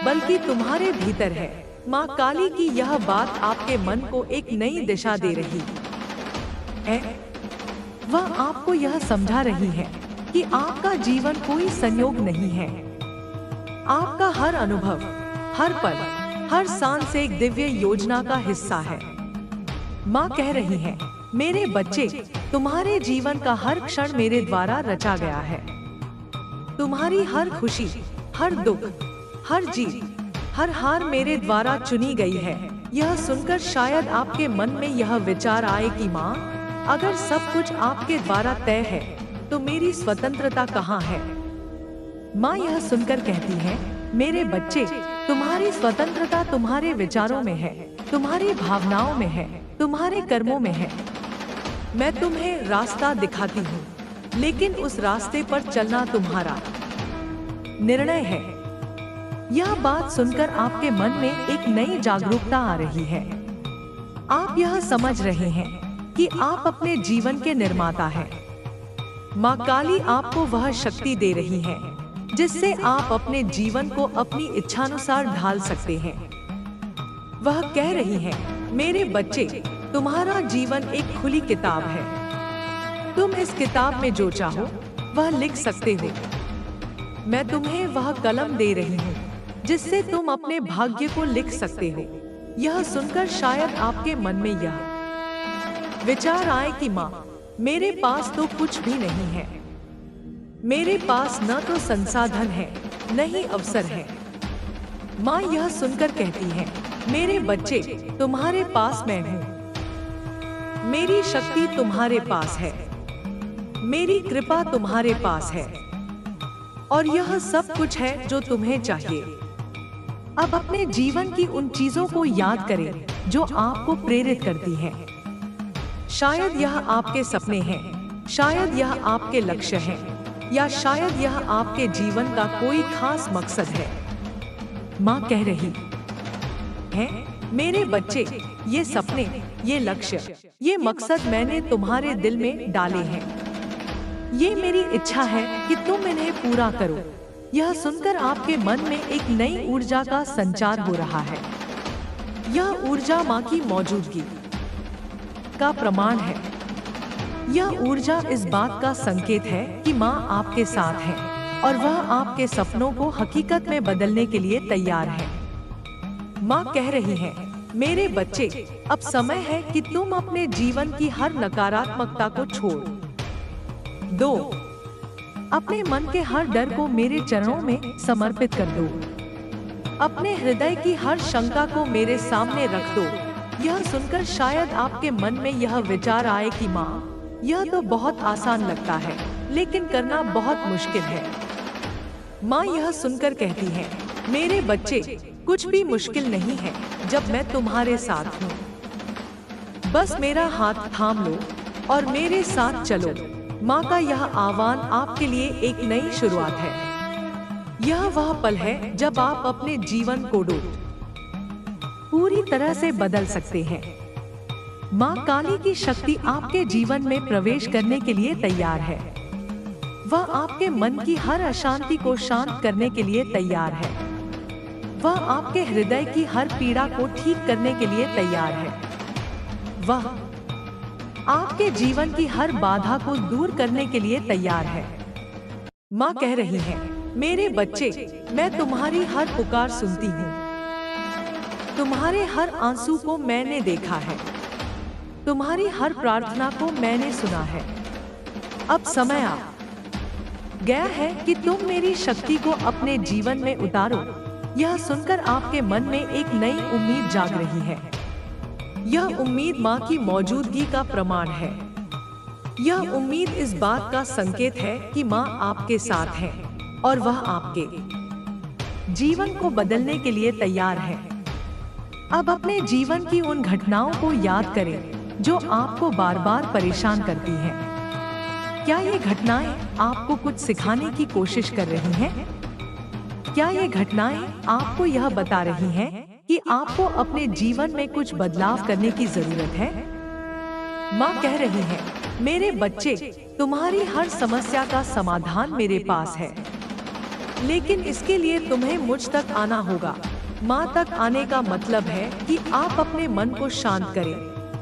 बल्कि तुम्हारे भीतर है। माँ काली की यह बात आपके मन को एक नई दिशा दे रही है। वह आपको यह समझा रही है कि आपका जीवन कोई संयोग नहीं है। आपका हर अनुभव, हर पल, हर सांस एक दिव्य योजना का हिस्सा है। माँ कह रही है, मेरे बच्चे, तुम्हारे जीवन का हर क्षण मेरे द्वारा रचा गया है। तुम्हारी हर खुशी, हर दुख, हर जीत, हर हार मेरे द्वारा चुनी गई है। यह सुनकर शायद आपके मन में यह विचार आए कि माँ, अगर सब कुछ आपके द्वारा तय है तो मेरी स्वतंत्रता कहाँ है। माँ यह सुनकर कहती है, मेरे बच्चे, तुम्हारी स्वतंत्रता तुम्हारे विचारों में है, तुम्हारी भावनाओं में है, तुम्हारे कर्मों में है। मैं तुम्हें रास्ता दिखाती हूँ, लेकिन उस रास्ते पर चलना तुम्हारा निर्णय है। यह बात सुनकर आपके मन में एक नई जागरूकता आ रही है। आप यह समझ रहे हैं कि आप अपने जीवन के निर्माता हैं। माँ काली आपको वह शक्ति दे रही है जिससे आप अपने जीवन को अपनी इच्छानुसार ढाल सकते हैं। वह कह रही है, मेरे बच्चे, तुम्हारा जीवन एक खुली किताब है। तुम इस किताब में जो चाहो वह लिख सकते हो। मैं तुम्हें वह कलम दे रही हूँ जिससे तुम अपने भाग्य को लिख सकते हो। यह सुनकर शायद आपके मन में यह विचार आए कि माँ, मेरे पास तो कुछ भी नहीं है। मेरे पास न तो संसाधन है, न ही अवसर है। माँ यह सुनकर कहती है, मेरे बच्चे, तुम्हारे पास मैं हूँ। मेरी शक्ति तुम्हारे पास है, मेरी कृपा तुम्हारे पास है, और यह सब कुछ है जो तुम्हें चाहिए। अब अपने जीवन की उन चीजों को याद करें जो आपको प्रेरित करती हैं। शायद यह आपके सपने हैं, शायद यह आपके लक्ष्य हैं, या शायद यह आपके जीवन का कोई खास मकसद है। माँ कह रही है, मेरे बच्चे, ये सपने, ये लक्ष्य, ये मकसद मैंने तुम्हारे दिल में डाले हैं। ये मेरी इच्छा है कि तुम इन्हें पूरा करो। यह सुनकर आपके मन में एक नई ऊर्जा का संचार हो रहा है। यह ऊर्जा माँ की मौजूदगी का प्रमाण है। यह ऊर्जा इस बात का संकेत है कि माँ आपके साथ है और वह आपके सपनों को हकीकत में बदलने के लिए तैयार है। माँ कह रही है, मेरे बच्चे, अब समय है कि तुम अपने जीवन की हर नकारात्मकता को छोड़ दो। अपने मन के हर डर को मेरे चरणों में समर्पित कर दो। अपने हृदय की हर शंका को मेरे सामने रख दो। यह सुनकर शायद आपके मन में यह विचार आए कि माँ, यह तो बहुत आसान लगता है, लेकिन करना बहुत मुश्किल है। माँ यह सुनकर कहती है, मेरे बच्चे, कुछ भी मुश्किल नहीं है जब मैं तुम्हारे साथ हूँ। बस मेरा हाथ थाम लो और मेरे साथ चलो। माँ का यह आह्वान आपके लिए एक नई शुरुआत है। यह वह पल है जब आप अपने जीवन को पूरी तरह से बदल सकते हैं। माँ काली की शक्ति आपके जीवन में प्रवेश करने के लिए तैयार है। वह आपके मन की हर अशांति को शांत करने के लिए तैयार है। वह आपके हृदय की हर पीड़ा को ठीक करने के लिए तैयार है। वह आपके जीवन की हर बाधा को दूर करने के लिए तैयार है। माँ कह रही है, मेरे बच्चे, मैं तुम्हारी हर पुकार सुनती हूँ। तुम्हारे हर आंसू को मैंने देखा है। तुम्हारी हर प्रार्थना को मैंने सुना है। अब समय आ गया है कि तुम मेरी शक्ति को अपने जीवन में उतारो। यह सुनकर आपके मन में एक नई उम्मीद जाग रही है। यह उम्मीद माँ की मौजूदगी का प्रमाण है। यह उम्मीद इस बात का संकेत है कि माँ आपके साथ है और वह आपके जीवन को बदलने के लिए तैयार है। अब अपने जीवन की उन घटनाओं को याद करें जो आपको बार बार परेशान करती हैं। क्या ये घटनाएं आपको कुछ सिखाने की कोशिश कर रही हैं? क्या ये घटनाएं आपको यह बता रही हैं कि आपको अपने जीवन में कुछ बदलाव करने की जरूरत है? माँ कह रही है, मेरे बच्चे, तुम्हारी हर समस्या का समाधान मेरे पास है, लेकिन इसके लिए तुम्हें मुझ तक आना होगा। माँ तक आने का मतलब है कि आप अपने मन को शांत करें,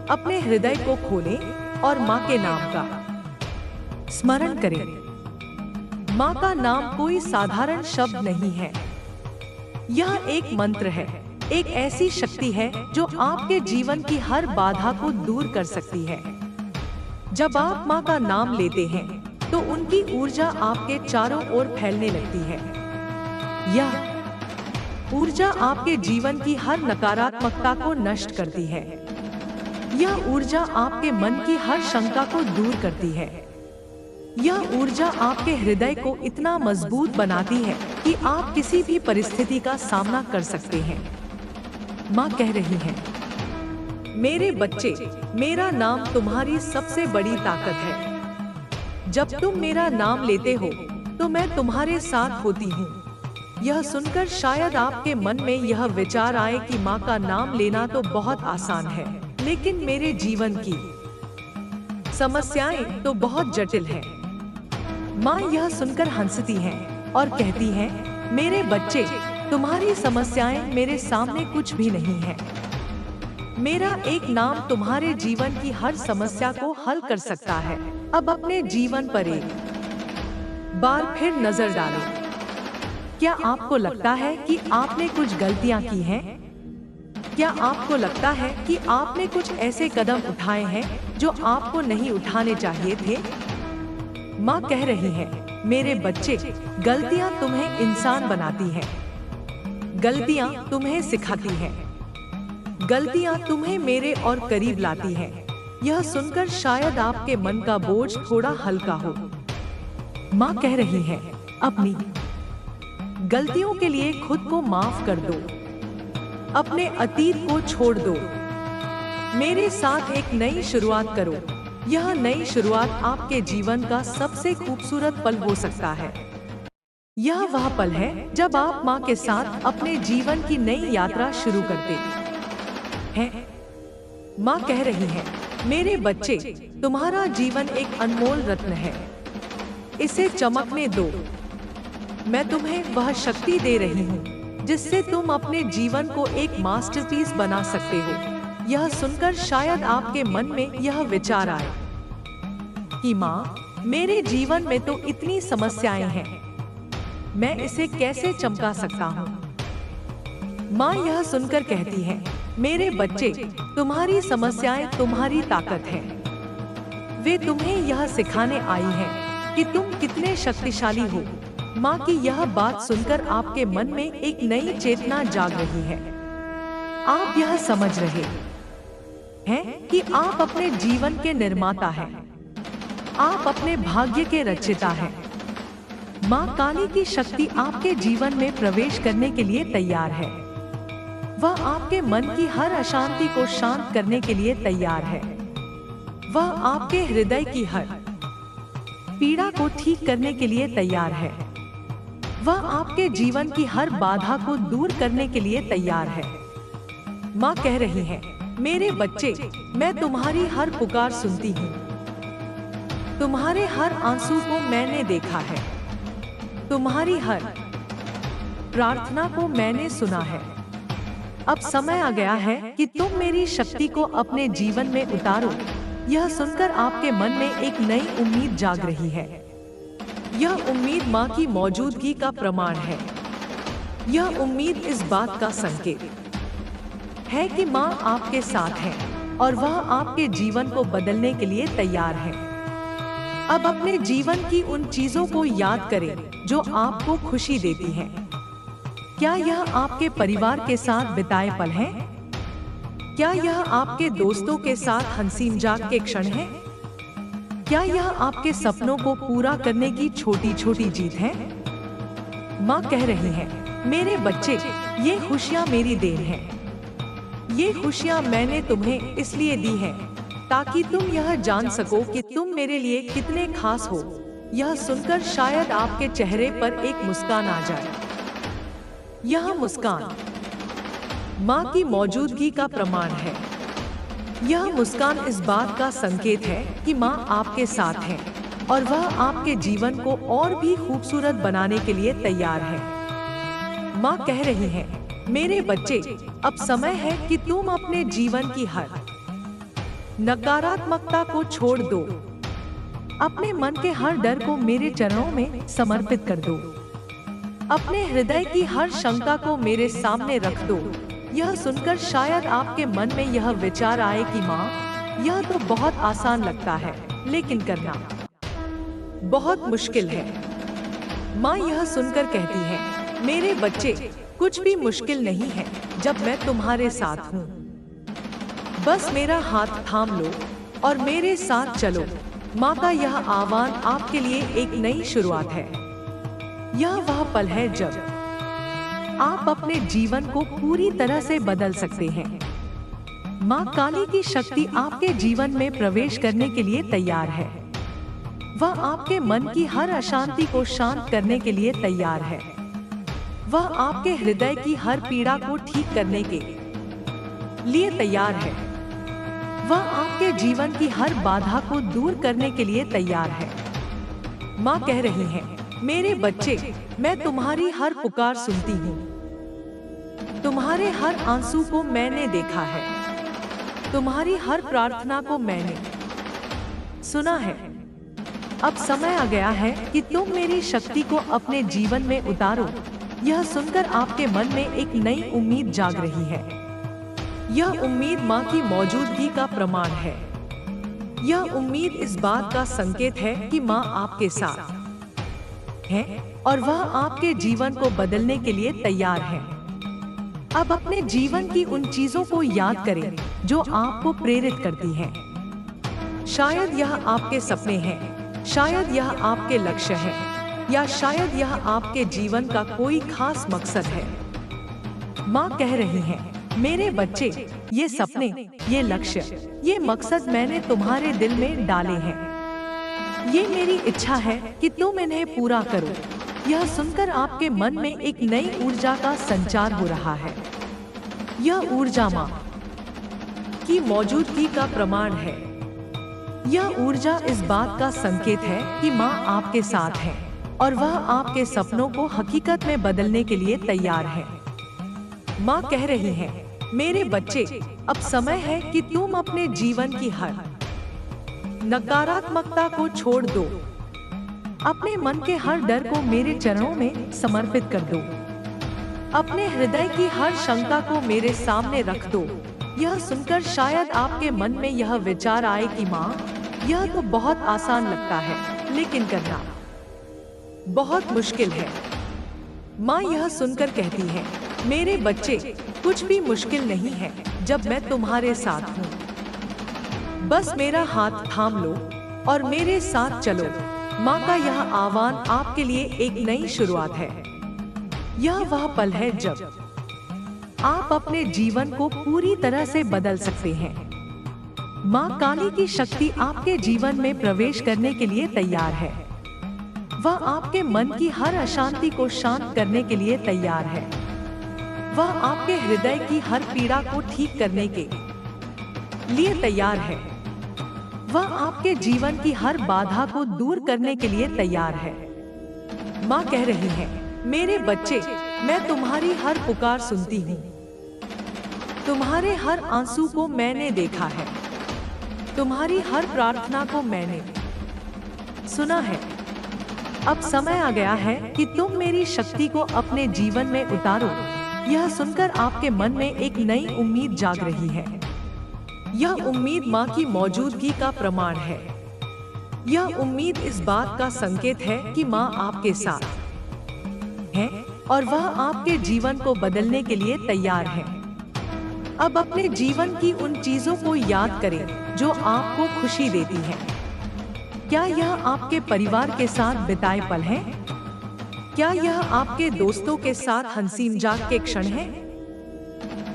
अपने हृदय को खोलें और माँ के नाम का स्मरण करें। माँ का नाम कोई साधारण शब्द नहीं है। यह एक मंत्र है, एक ऐसी शक्ति है जो आपके जीवन की हर बाधा को दूर कर सकती है। जब आप माँ का नाम लेते हैं तो उनकी ऊर्जा आपके चारों ओर फैलने लगती है। यह ऊर्जा आपके जीवन की हर नकारात्मकता को नष्ट करती है। यह ऊर्जा आपके मन की हर शंका को दूर करती है। यह ऊर्जा आपके हृदय को इतना मजबूत बनाती है कि आप किसी भी परिस्थिति का सामना कर सकते हैं। माँ कह रही है, मेरे बच्चे, मेरा नाम तुम्हारी सबसे बड़ी ताकत है। जब तुम मेरा नाम लेते हो तो मैं तुम्हारे साथ होती हूँ। यह सुनकर शायद आपके मन में यह विचार आए कि माँ का नाम लेना तो बहुत आसान है, लेकिन मेरे जीवन की समस्याएं तो बहुत जटिल हैं। माँ यह सुनकर हंसती हैं और कहती हैं, मेरे बच्चे, तुम्हारी समस्याएं मेरे सामने कुछ भी नहीं है। मेरा एक नाम तुम्हारे जीवन की हर समस्या को हल कर सकता है। अब अपने जीवन पर एक बार फिर नजर डालें। क्या आपको लगता है कि आपने कुछ गलतियां की हैं? क्या आपको लगता है कि आपने कुछ ऐसे कदम उठाए हैं जो आपको नहीं उठाने चाहिए थे? माँ कह रही है, मेरे बच्चे, गलतियाँ तुम्हें इंसान बनाती हैं। गलतियाँ तुम्हें सिखाती हैं। गलतियाँ तुम्हें मेरे और करीब लाती हैं। यह सुनकर शायद आपके मन का बोझ थोड़ा हल्का हो। माँ कह रही है, अपनी गलतियों के लिए खुद को माफ कर दो। अपने अतीत को छोड़ दो। मेरे साथ एक नई शुरुआत करो। यह नई शुरुआत आपके जीवन का सबसे खूबसूरत पल हो सकता है। यह वह पल है जब आप माँ के साथ अपने जीवन की नई यात्रा शुरू करते हैं। माँ कह रही है, मेरे बच्चे, तुम्हारा जीवन एक अनमोल रत्न है। इसे चमकने दो। मैं तुम्हें वह शक्ति दे रही हूँ जिससे तुम अपने जीवन को एक मास्टरपीस बना सकते हो। यह सुनकर शायद आपके मन में यह विचार आए कि माँ, मेरे जीवन में तो इतनी समस्याएं हैं, मैं इसे कैसे चमका सकता हूँ? माँ यह सुनकर कहती है, मेरे बच्चे, तुम्हारी समस्याएं तुम्हारी ताकत है। वे तुम्हें यह सिखाने आई हैं कि तुम कितने शक्तिशाली हो। माँ की यह बात सुनकर आपके मन में एक नई चेतना जाग रही है। आप यह समझ रहे हैं कि आप अपने जीवन के निर्माता हैं। आप अपने भाग्य के रचयिता हैं। माँ काली की शक्ति आपके जीवन में प्रवेश करने के लिए तैयार है। वह आपके मन की हर अशांति को शांत करने के लिए तैयार है। वह आपके हृदय की हर पीड़ा को ठीक करने के लिए तैयार है। वह आपके जीवन की हर बाधा को दूर करने के लिए तैयार है। माँ कह रही है, मेरे बच्चे, मैं तुम्हारी हर पुकार सुनती हूँ। तुम्हारे हर आंसू को मैंने देखा है। तुम्हारी हर प्रार्थना को मैंने सुना है। अब समय आ गया है कि तुम मेरी शक्ति को अपने जीवन में उतारो। यह सुनकर आपके मन में एक नई उम्मीद जाग रही है। यह उम्मीद माँ की मौजूदगी का प्रमाण है। यह उम्मीद इस बात का संकेत है कि माँ आपके साथ है। और वह आपके जीवन को बदलने के लिए तैयार है। अब अपने जीवन की उन चीजों को याद करें जो आपको खुशी देती हैं। क्या यह आपके परिवार के साथ बिताए पल हैं? क्या यह आपके दोस्तों के साथ हंसी मजाक के क्षण हैं? क्या यह आपके सपनों को पूरा करने की छोटी छोटी जीत है? माँ कह रही है, मेरे बच्चे, ये खुशियाँ मेरी देन है। ये खुशियाँ मैंने तुम्हें इसलिए दी हैं ताकि तुम यह जान सको कि तुम मेरे लिए कितने खास हो। यह सुनकर शायद आपके चेहरे पर एक मुस्कान आ जाए। यह मुस्कान माँ की मौजूदगी का प्रमाण है। यह मुस्कान इस बात का संकेत है कि माँ आपके साथ है और वह आपके जीवन को और भी खूबसूरत बनाने के लिए तैयार है। माँ कह रही है, मेरे बच्चे, अब समय है कि तुम अपने जीवन की हर नकारात्मकता को छोड़ दो। अपने मन के हर डर को मेरे चरणों में समर्पित कर दो। अपने हृदय की हर शंका को मेरे सामने रख दो। यह सुनकर शायद आपके मन में यह विचार आए कि माँ, यह तो बहुत आसान लगता है, लेकिन करना बहुत मुश्किल है। माँ यह सुनकर कहती है, मेरे बच्चे, कुछ भी मुश्किल नहीं है जब मैं तुम्हारे साथ हूँ। बस मेरा हाथ थाम लो और मेरे साथ चलो। माँ का यह आह्वान आपके लिए एक नई शुरुआत है। यह वह पल है जब आप अपने जीवन को पूरी तरह से बदल सकते हैं। माँ काली की शक्ति आपके जीवन में प्रवेश करने के लिए तैयार है। वह आपके मन की हर अशांति को शांत करने के लिए तैयार है। वह आपके हृदय की हर पीड़ा को ठीक करने के लिए तैयार है। वह आपके जीवन की हर बाधा को दूर करने के लिए तैयार है। माँ कह रही है, मेरे बच्चे, मैं तुम्हारी हर पुकार सुनती हूँ। तुम्हारे हर आंसू को मैंने देखा है। तुम्हारी हर प्रार्थना को मैंने सुना है। अब समय आ गया है कि तुम मेरी शक्ति को अपने जीवन में उतारो। यह सुनकर आपके मन में एक नई उम्मीद जाग रही है। यह उम्मीद माँ की मौजूदगी का प्रमाण है। यह उम्मीद इस बात का संकेत है कि माँ आपके साथ है और वह आपके जीवन को बदलने के लिए तैयार है। अब अपने जीवन की उन चीजों को याद करें जो आपको प्रेरित करती हैं। शायद यह आपके सपने हैं, शायद यह आपके लक्ष्य है, या शायद यह आपके जीवन का कोई खास मकसद है। माँ कह रही है, मेरे बच्चे, ये सपने, ये लक्ष्य, ये मकसद मैंने तुम्हारे दिल में डाले हैं। ये मेरी इच्छा है कि तुम इन्हें पूरा करो। यह सुनकर आपके मन में एक नई ऊर्जा का संचार हो रहा है। यह ऊर्जा माँ की मौजूदगी का प्रमाण है। यह ऊर्जा इस बात का संकेत है कि माँ आपके साथ है और वह आपके सपनों को हकीकत में बदलने के लिए तैयार है। माँ कह रही है, मेरे बच्चे, अब समय है कि तुम अपने जीवन की हर नकारात्मकता को छोड़ दो। अपने मन के हर डर को मेरे चरणों में समर्पित कर दो। अपने हृदय की हर शंका को मेरे सामने रख दो। यह सुनकर शायद आपके मन में यह विचार आए कि माँ, यह तो बहुत आसान लगता है, लेकिन करना बहुत मुश्किल है। माँ यह सुनकर कहती है, मेरे बच्चे, कुछ भी मुश्किल नहीं है जब मैं तुम्हारे साथ हूँ। बस मेरा हाथ थाम लो और मेरे साथ चलो। माँ का यह आह्वान आपके लिए एक नई शुरुआत है। यह वह पल है जब आप अपने जीवन को पूरी तरह से बदल सकते हैं। माँ काली की शक्ति आपके जीवन में प्रवेश करने के लिए तैयार है। वह आपके मन की हर अशांति को शांत करने के लिए तैयार है। वह आपके हृदय की हर पीड़ा को ठीक करने के लिए तैयार है। वह आपके जीवन की हर बाधा को दूर करने के लिए तैयार है। माँ कह रही है, मेरे बच्चे, मैं तुम्हारी हर पुकार सुनती हूँ। तुम्हारे हर आंसू को मैंने देखा है। तुम्हारी हर प्रार्थना को मैंने सुना है। अब समय आ गया है कि तुम मेरी शक्ति को अपने जीवन में उतारो। यह सुनकर आपके मन में एक नई उम्मीद जाग रही है। यह उम्मीद माँ की मौजूदगी का प्रमाण है। यह उम्मीद इस बात का संकेत है कि माँ आपके साथ है और वह आपके जीवन को बदलने के लिए तैयार है। अब अपने जीवन की उन चीजों को याद करें जो आपको खुशी देती हैं। क्या यह आपके परिवार के साथ बिताए पल हैं? क्या यह आपके दोस्तों के साथ हंसी मजाक के क्षण हैं?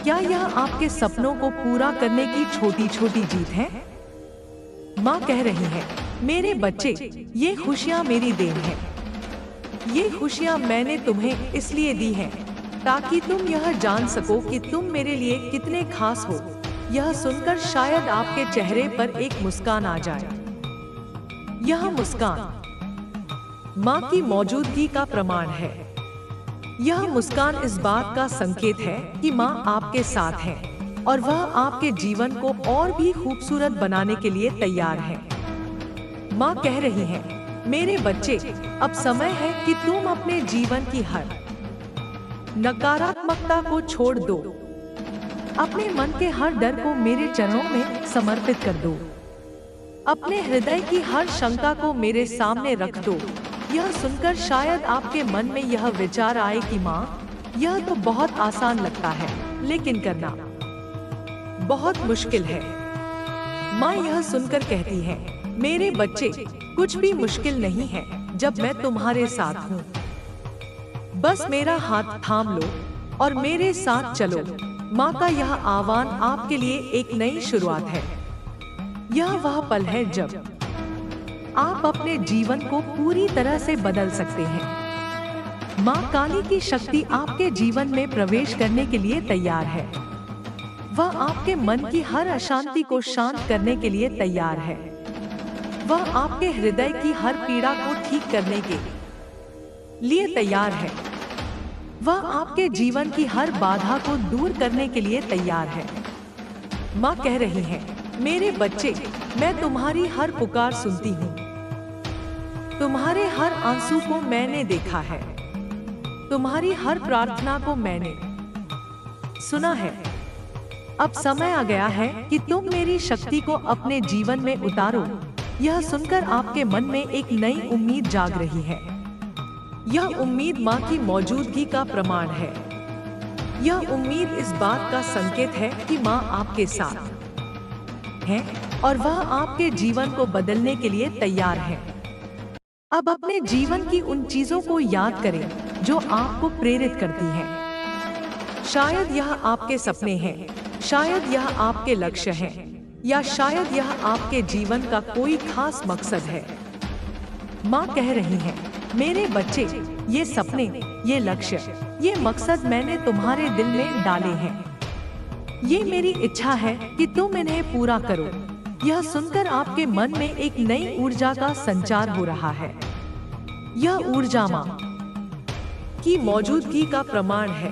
क्या यह आपके सपनों को पूरा करने की छोटी छोटी जीत है? माँ कह रही है, मेरे बच्चे, ये खुशियाँ मेरी देन है। ये खुशियाँ मैंने तुम्हें इसलिए दी हैं ताकि तुम यह जान सको कि तुम मेरे लिए कितने खास हो। यह सुनकर शायद आपके चेहरे पर एक मुस्कान आ जाए। यह मुस्कान माँ की मौजूदगी का प्रमाण है। यह मुस्कान इस बात का संकेत है कि माँ आपके साथ है और वह आपके जीवन को और भी खूबसूरत बनाने के लिए तैयार है। माँ कह रही है, मेरे बच्चे, अब समय है कि तुम अपने जीवन की हर नकारात्मकता को छोड़ दो। अपने मन के हर डर को मेरे चरणों में समर्पित कर दो। अपने हृदय की हर शंका को मेरे सामने रख दो। यह सुनकर शायद आपके मन में यह विचार आए कि माँ, यह तो बहुत आसान लगता है, लेकिन करना बहुत मुश्किल है। माँ यह सुनकर कहती है, मेरे बच्चे, कुछ भी मुश्किल नहीं है जब मैं तुम्हारे साथ हूँ। बस मेरा हाथ थाम लो और मेरे साथ चलो। माँ का यह आह्वान आपके लिए एक नई शुरुआत है। यह वह पल है जब आप अपने जीवन को पूरी तरह से बदल सकते हैं। माँ काली की शक्ति आपके जीवन में प्रवेश करने के लिए तैयार है। वह आपके मन की हर अशांति को शांत करने के लिए तैयार है। वह आपके हृदय की हर पीड़ा को ठीक करने के लिए तैयार है। वह आपके जीवन की हर बाधा को दूर करने के लिए तैयार है। माँ कह रही है, मेरे बच्चे, मैं तुम्हारी हर पुकार सुनती हूँ। तुम्हारे हर आंसू को मैंने देखा है। तुम्हारी हर प्रार्थना को मैंने सुना है। अब समय आ गया है कि तुम मेरी शक्ति को अपने जीवन में उतारो। यह सुनकर आपके मन में एक नई उम्मीद जाग रही है। यह उम्मीद माँ की मौजूदगी का प्रमाण है। यह उम्मीद इस बात का संकेत है कि माँ आपके साथ है और वह आपके जीवन को बदलने के लिए तैयार है। अब अपने जीवन की उन चीजों को याद करें जो आपको प्रेरित करती हैं। शायद यह आपके सपने हैं, शायद यह आपके लक्ष्य हैं, या शायद यह आपके जीवन का कोई खास मकसद है। माँ कह रही है, मेरे बच्चे, ये सपने, ये लक्ष्य, ये मकसद मैंने तुम्हारे दिल में डाले हैं। ये मेरी इच्छा है कि तुम इन्हें पूरा करो। यह सुनकर आपके मन में एक नई ऊर्जा का संचार हो रहा है। यह ऊर्जा माँ की मौजूदगी का प्रमाण है।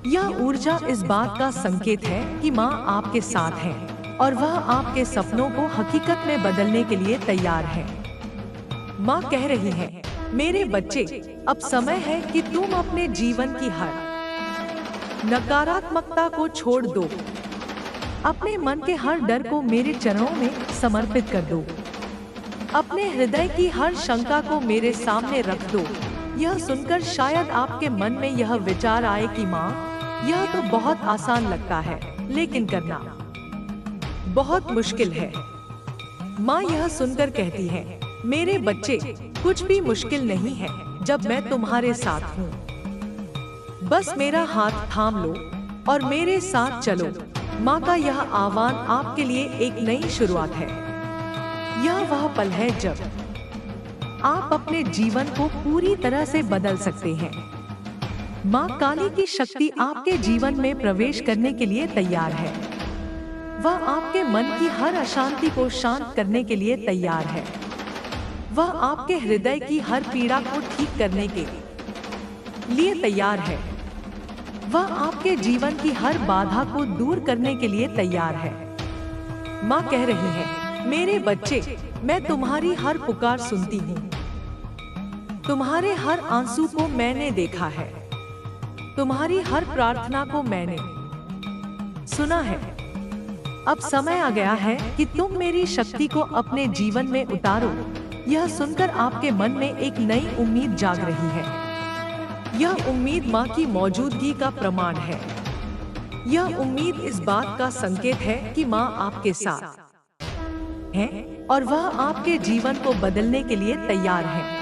यह ऊर्जा इस बात का संकेत है कि माँ आपके साथ है और वह आपके सपनों को हकीकत में बदलने के लिए तैयार है। माँ कह रही है, मेरे बच्चे, अब समय है कि तुम अपने जीवन की हर नकारात्मकता को छोड़ दो। अपने मन के हर डर को मेरे चरणों में समर्पित कर दो। अपने हृदय की हर शंका को मेरे सामने रख दो। यह सुनकर शायद आपके मन में यह विचार आए कि माँ, यह तो बहुत आसान लगता है, लेकिन करना बहुत मुश्किल है। माँ यह सुनकर कहती है, मेरे बच्चे, कुछ भी मुश्किल नहीं है जब मैं तुम्हारे साथ हूँ। बस मेरा हाथ थाम लो और मेरे साथ चलो। माँ का यह आह्वान आपके लिए एक नई शुरुआत है। यह वह पल है जब आप अपने जीवन को पूरी तरह से बदल सकते हैं। माँ काली की शक्ति आपके जीवन में प्रवेश करने के लिए तैयार है। वह आपके मन की हर अशांति को शांत करने के लिए तैयार है। वह आपके हृदय की हर पीड़ा को ठीक करने के लिए तैयार है। वह आपके जीवन की हर बाधा को दूर करने के लिए तैयार है। माँ कह रही है, मेरे बच्चे, मैं तुम्हारी हर पुकार सुनती हूँ। तुम्हारे हर आंसू को मैंने देखा है। तुम्हारी हर प्रार्थना को मैंने सुना है। अब समय आ गया है कि तुम मेरी शक्ति को अपने जीवन में उतारो। यह सुनकर आपके मन में एक नई उम्मीद जाग रही है। यह उम्मीद माँ की मौजूदगी का प्रमाण है। यह उम्मीद इस बात का संकेत है कि माँ आपके साथ है और वह आपके जीवन को बदलने के लिए तैयार है।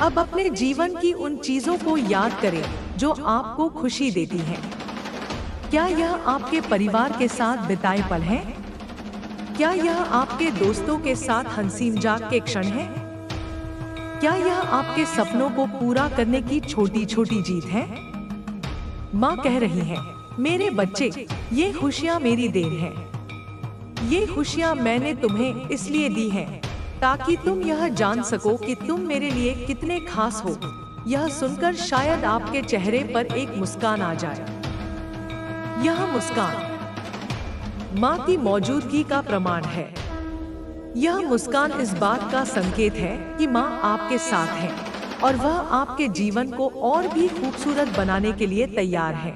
अब अपने जीवन की उन चीजों को याद करें जो आपको खुशी देती हैं। क्या यह आपके परिवार के साथ बिताए पल हैं? क्या यह आपके दोस्तों के साथ हंसी मजाक के क्षण हैं? क्या यह आपके सपनों को पूरा करने की छोटी छोटी जीत है? माँ कह रही है, मेरे बच्चे, ये खुशियाँ मेरी देन है। ये खुशियाँ मैंने तुम्हें इसलिए दी हैं ताकि तुम यह जान सको कि तुम मेरे लिए कितने खास हो। यह सुनकर शायद आपके चेहरे पर एक मुस्कान आ जाए। यह मुस्कान माँ की मौजूदगी का प्रमाण है। यह मुस्कान इस बात का संकेत है कि माँ आपके साथ है और वह आपके जीवन को और भी खूबसूरत बनाने के लिए तैयार है।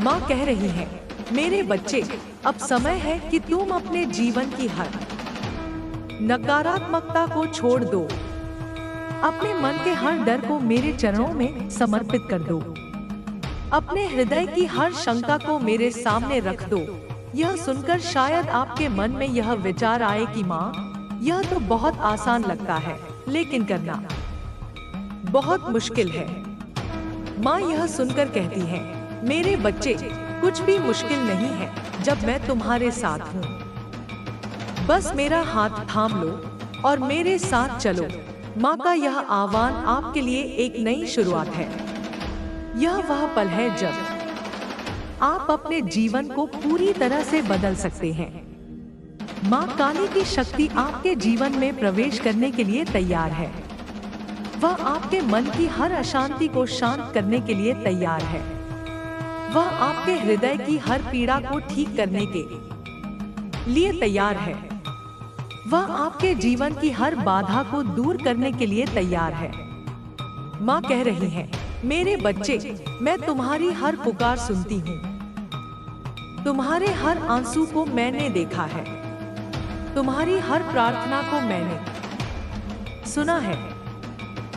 माँ कह रही है, मेरे बच्चे, अब समय है कि तुम अपने जीवन की हर नकारात्मकता को छोड़ दो। अपने मन के हर डर को मेरे चरणों में समर्पित कर दो। अपने हृदय की हर शंका को मेरे सामने रख दो। यह सुनकर शायद आपके मन में यह विचार आए कि माँ, यह तो बहुत आसान लगता है, लेकिन करना बहुत मुश्किल है। माँ यह सुनकर कहती है, मेरे बच्चे, कुछ भी मुश्किल नहीं है जब मैं तुम्हारे साथ हूँ। बस मेरा हाथ थाम लो और मेरे साथ चलो। माँ का यह आह्वान आपके लिए एक नई शुरुआत है। यह वह पल है जब आप अपने जीवन को पूरी तरह से बदल सकते हैं। माँ काली की शक्ति आपके जीवन में प्रवेश करने के लिए तैयार है। वह आपके मन की हर अशांति को शांत करने के लिए तैयार है। वह आपके हृदय की हर पीड़ा को ठीक करने के लिए तैयार है। वह आपके जीवन की हर बाधा को दूर करने के लिए तैयार है। माँ कह रही है, मेरे बच्चे, मैं तुम्हारी हर पुकार सुनती हूँ। तुम्हारे हर आंसू को मैंने देखा है। तुम्हारी हर प्रार्थना को मैंने सुना है।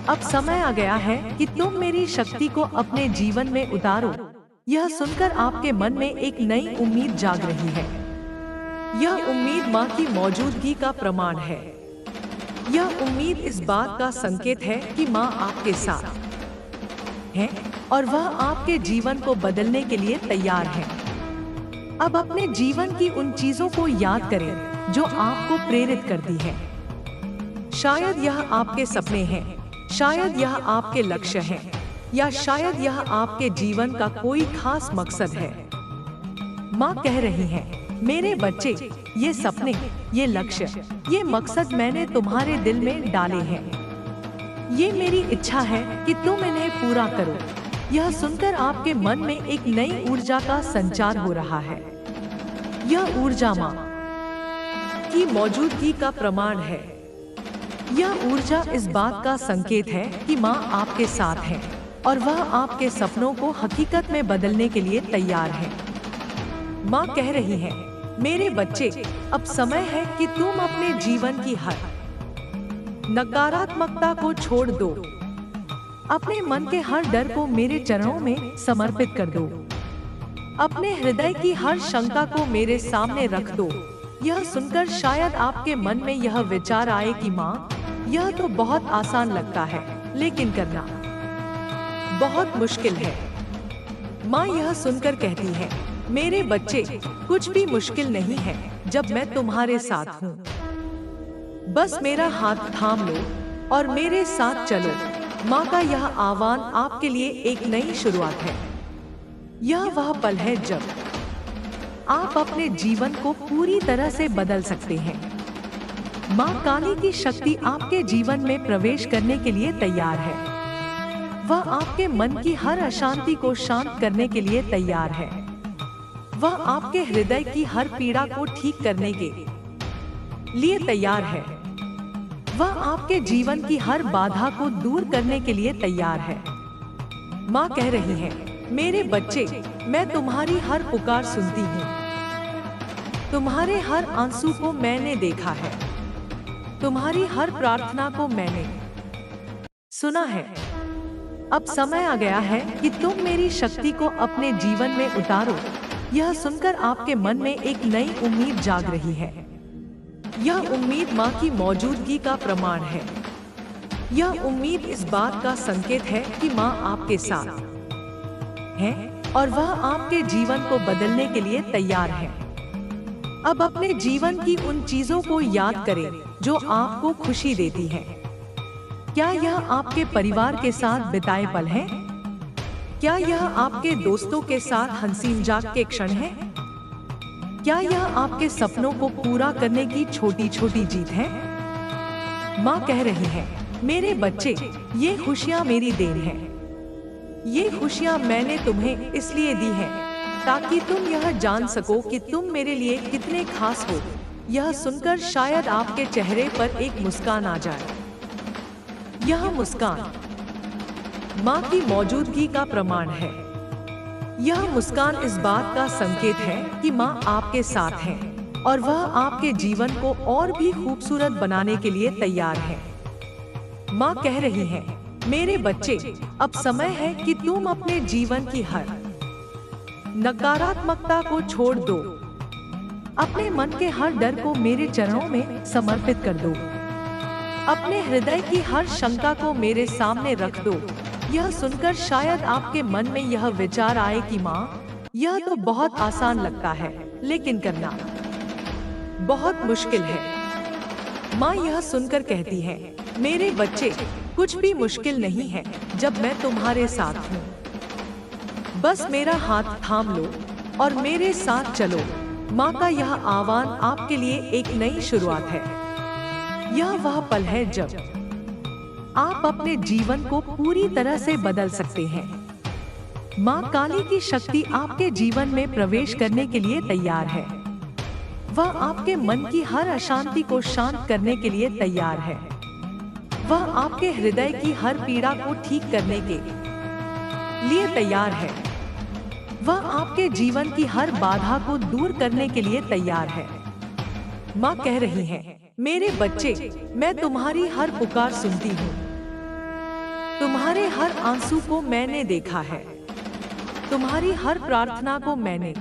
अब समय आ गया है कि तुम मेरी शक्ति को अपने जीवन में उतारो। यह सुनकर आपके मन में एक नई उम्मीद जाग रही है। यह उम्मीद माँ की मौजूदगी का प्रमाण है। यह उम्मीद इस बात का संकेत है कि माँ आपके साथ है और वह आपके जीवन को बदलने के लिए तैयार है। अब अपने जीवन की उन चीजों को याद करें जो आपको प्रेरित करती है। शायद यह आपके सपने हैं, शायद यह आपके लक्ष्य हैं, या शायद यह आपके जीवन का कोई खास मकसद है। माँ कह रही है, मेरे बच्चे, ये सपने, ये लक्ष्य, ये मकसद मैंने तुम्हारे दिल में डाले हैं। ये मेरी इच्छा है कि तुम इन्हें पूरा करो। यह सुनकर आपके मन में एक नई ऊर्जा का संचार हो रहा है। यह ऊर्जा माँ की मौजूदगी का प्रमाण है। यह ऊर्जा इस बात का संकेत है कि माँ आपके साथ है और वह आपके सपनों को हकीकत में बदलने के लिए तैयार है। माँ कह रही है, मेरे बच्चे, अब समय है कि तुम अपने जीवन की हर नकारात्मकता को छोड़ दो। अपने मन के हर डर को मेरे चरणों में समर्पित कर दो। अपने हृदय की हर शंका को मेरे सामने रख दो। यह सुनकर शायद आपके मन में यह विचार आए कि माँ, यह तो बहुत आसान लगता है, लेकिन करना बहुत मुश्किल है। माँ यह सुनकर कहती है, मेरे बच्चे, कुछ भी मुश्किल नहीं है जब मैं तुम्हारे साथ हूँ। बस मेरा हाथ थाम लो और मेरे साथ चलो। माँ का यह आह्वान आपके लिए एक नई शुरुआत है। यह वह पल है जब आप अपने जीवन को पूरी तरह से बदल सकते हैं। माँ काली की शक्ति आपके जीवन में प्रवेश करने के लिए तैयार है। वह आपके मन की हर अशांति को शांत करने के लिए तैयार है। वह आपके हृदय की हर पीड़ा को ठीक करने के लिए तैयार है। वह आपके जीवन की हर बाधा को दूर करने के लिए तैयार है। माँ कह रही है, मेरे बच्चे, मैं तुम्हारी हर पुकार सुनती हूँ। तुम्हारे हर आंसू को मैंने देखा है, तुम्हारी हर प्रार्थना को मैंने सुना है। अब समय आ गया है कि तुम मेरी शक्ति को अपने जीवन में उतारो। यह सुनकर आपके मन में एक नई उम्मीद जाग रही है। यह उम्मीद माँ की मौजूदगी का प्रमाण है। यह उम्मीद इस बात का संकेत है कि माँ आपके साथ है और वह आपके जीवन को बदलने के लिए तैयार है। अब अपने जीवन की उन चीजों को याद करें जो आपको खुशी देती हैं। क्या यह आपके परिवार के साथ बिताए पल हैं? क्या यह आपके दोस्तों के साथ हंसी मजाक के क्षण हैं? क्या यह आपके सपनों को पूरा करने की छोटी छोटी जीत है? माँ कह रही है, मेरे बच्चे, ये खुशियाँ मेरी देन है। ये खुशियाँ मैंने तुम्हें इसलिए दी हैं ताकि तुम यह जान सको कि तुम मेरे लिए कितने खास हो। यह सुनकर शायद आपके चेहरे पर एक मुस्कान आ जाए। यह मुस्कान माँ की मौजूदगी का प्रमाण है। यह मुस्कान इस बात का संकेत है कि माँ आपके साथ है और वह आपके जीवन को और भी खूबसूरत बनाने के लिए तैयार है। माँ कह रही है, मेरे बच्चे, अब समय है कि तुम अपने जीवन की हर नकारात्मकता को छोड़ दो। अपने मन के हर डर को मेरे चरणों में समर्पित कर दो। अपने हृदय की हर शंका को मेरे सामने रख दो। यह सुनकर शायद आपके मन में यह विचार आए कि माँ, यह तो बहुत आसान लगता है, लेकिन करना बहुत मुश्किल है। माँ यह सुनकर कहती है, मेरे बच्चे, कुछ भी मुश्किल नहीं है जब मैं तुम्हारे साथ हूँ। बस मेरा हाथ थाम लो और मेरे साथ चलो। माँ का यह आह्वान आपके लिए एक नई शुरुआत है। यह वह पल है जब आप अपने जीवन को पूरी तरह से बदल सकते हैं। माँ काली की शक्ति आपके जीवन में प्रवेश करने के लिए तैयार है। वह आपके मन की हर अशांति को शांत करने के लिए तैयार है। वह आपके हृदय की हर पीड़ा को ठीक करने के लिए तैयार है। वह आपके जीवन की हर बाधा को दूर करने के लिए तैयार है। माँ कह रही है, मेरे बच्चे, मैं तुम्हारी हर पुकार सुनती हूँ। तुम्हारे हर आंसू को मैंने देखा है, तुम्हारी हर प्रार्थना को मैंने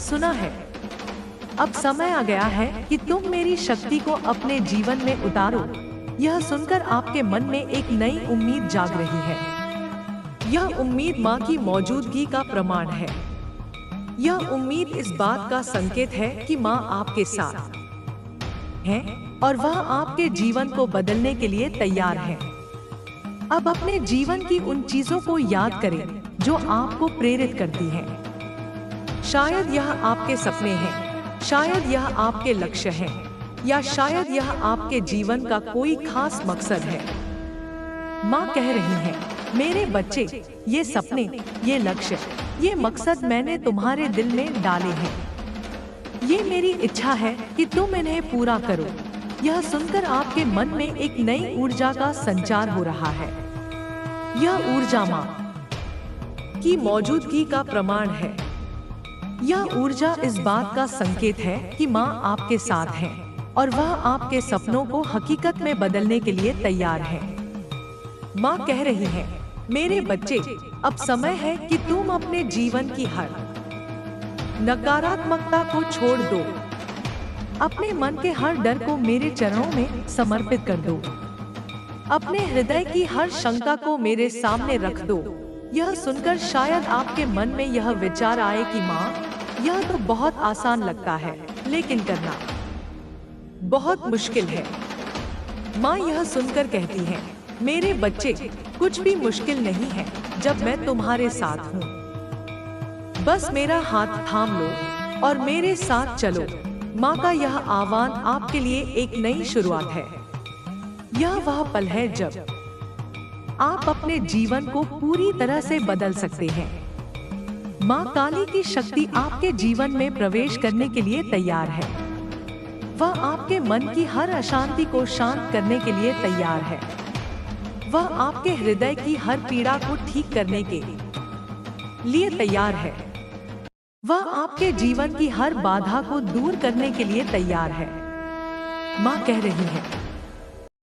सुना है। अब समय आ गया है कि तुम मेरी शक्ति को अपने जीवन में उतारो। यह सुनकर आपके मन में एक नई उम्मीद जाग रही है। यह उम्मीद माँ की मौजूदगी का प्रमाण है। यह उम्मीद इस बात का संकेत है कि माँ आपके साथ है और वह आपके जीवन को बदलने के लिए तैयार है। अब अपने जीवन की उन चीजों को याद करें जो आपको प्रेरित करती हैं। शायद यह आपके सपने हैं, शायद यह आपके लक्ष्य हैं, या शायद यह आपके जीवन का कोई खास मकसद है। माँ कह रही है, मेरे बच्चे, ये सपने, ये लक्ष्य, ये मकसद मैंने तुम्हारे दिल में डाले हैं। ये मेरी इच्छा है कि तुम इन्हें पूरा करो। यह सुनकर आपके मन में एक नई ऊर्जा का संचार हो रहा है। यह ऊर्जा माँ की मौजूदगी का प्रमाण है। यह ऊर्जा इस बात का संकेत है कि माँ आपके साथ है और वह आपके सपनों को हकीकत में बदलने के लिए तैयार है। माँ कह रही है, मेरे बच्चे, अब समय है कि तुम अपने जीवन की हर नकारात्मकता को छोड़ दो। अपने मन के हर डर को मेरे चरणों में समर्पित कर दो। अपने हृदय की हर शंका को मेरे सामने रख दो। यह सुनकर शायद आपके मन में यह विचार आए कि माँ, यह तो बहुत आसान लगता है, लेकिन करना बहुत मुश्किल है। माँ यह सुनकर कहती है, मेरे बच्चे, कुछ भी मुश्किल नहीं है जब मैं तुम्हारे साथ हूँ। बस मेरा हाथ थाम लो और मेरे साथ चलो। माँ का यह आह्वान आपके लिए एक नई शुरुआत है। यह वह पल है जब आप अपने जीवन को पूरी तरह से बदल सकते हैं। माँ काली की शक्ति आपके जीवन में प्रवेश करने के लिए तैयार है। वह आपके मन की हर अशांति को शांत करने के लिए तैयार है। वह आपके हृदय की हर पीड़ा को ठीक करने के लिए तैयार है। वह आपके जीवन की हर बाधा को दूर करने के लिए तैयार है। माँ कह रही है,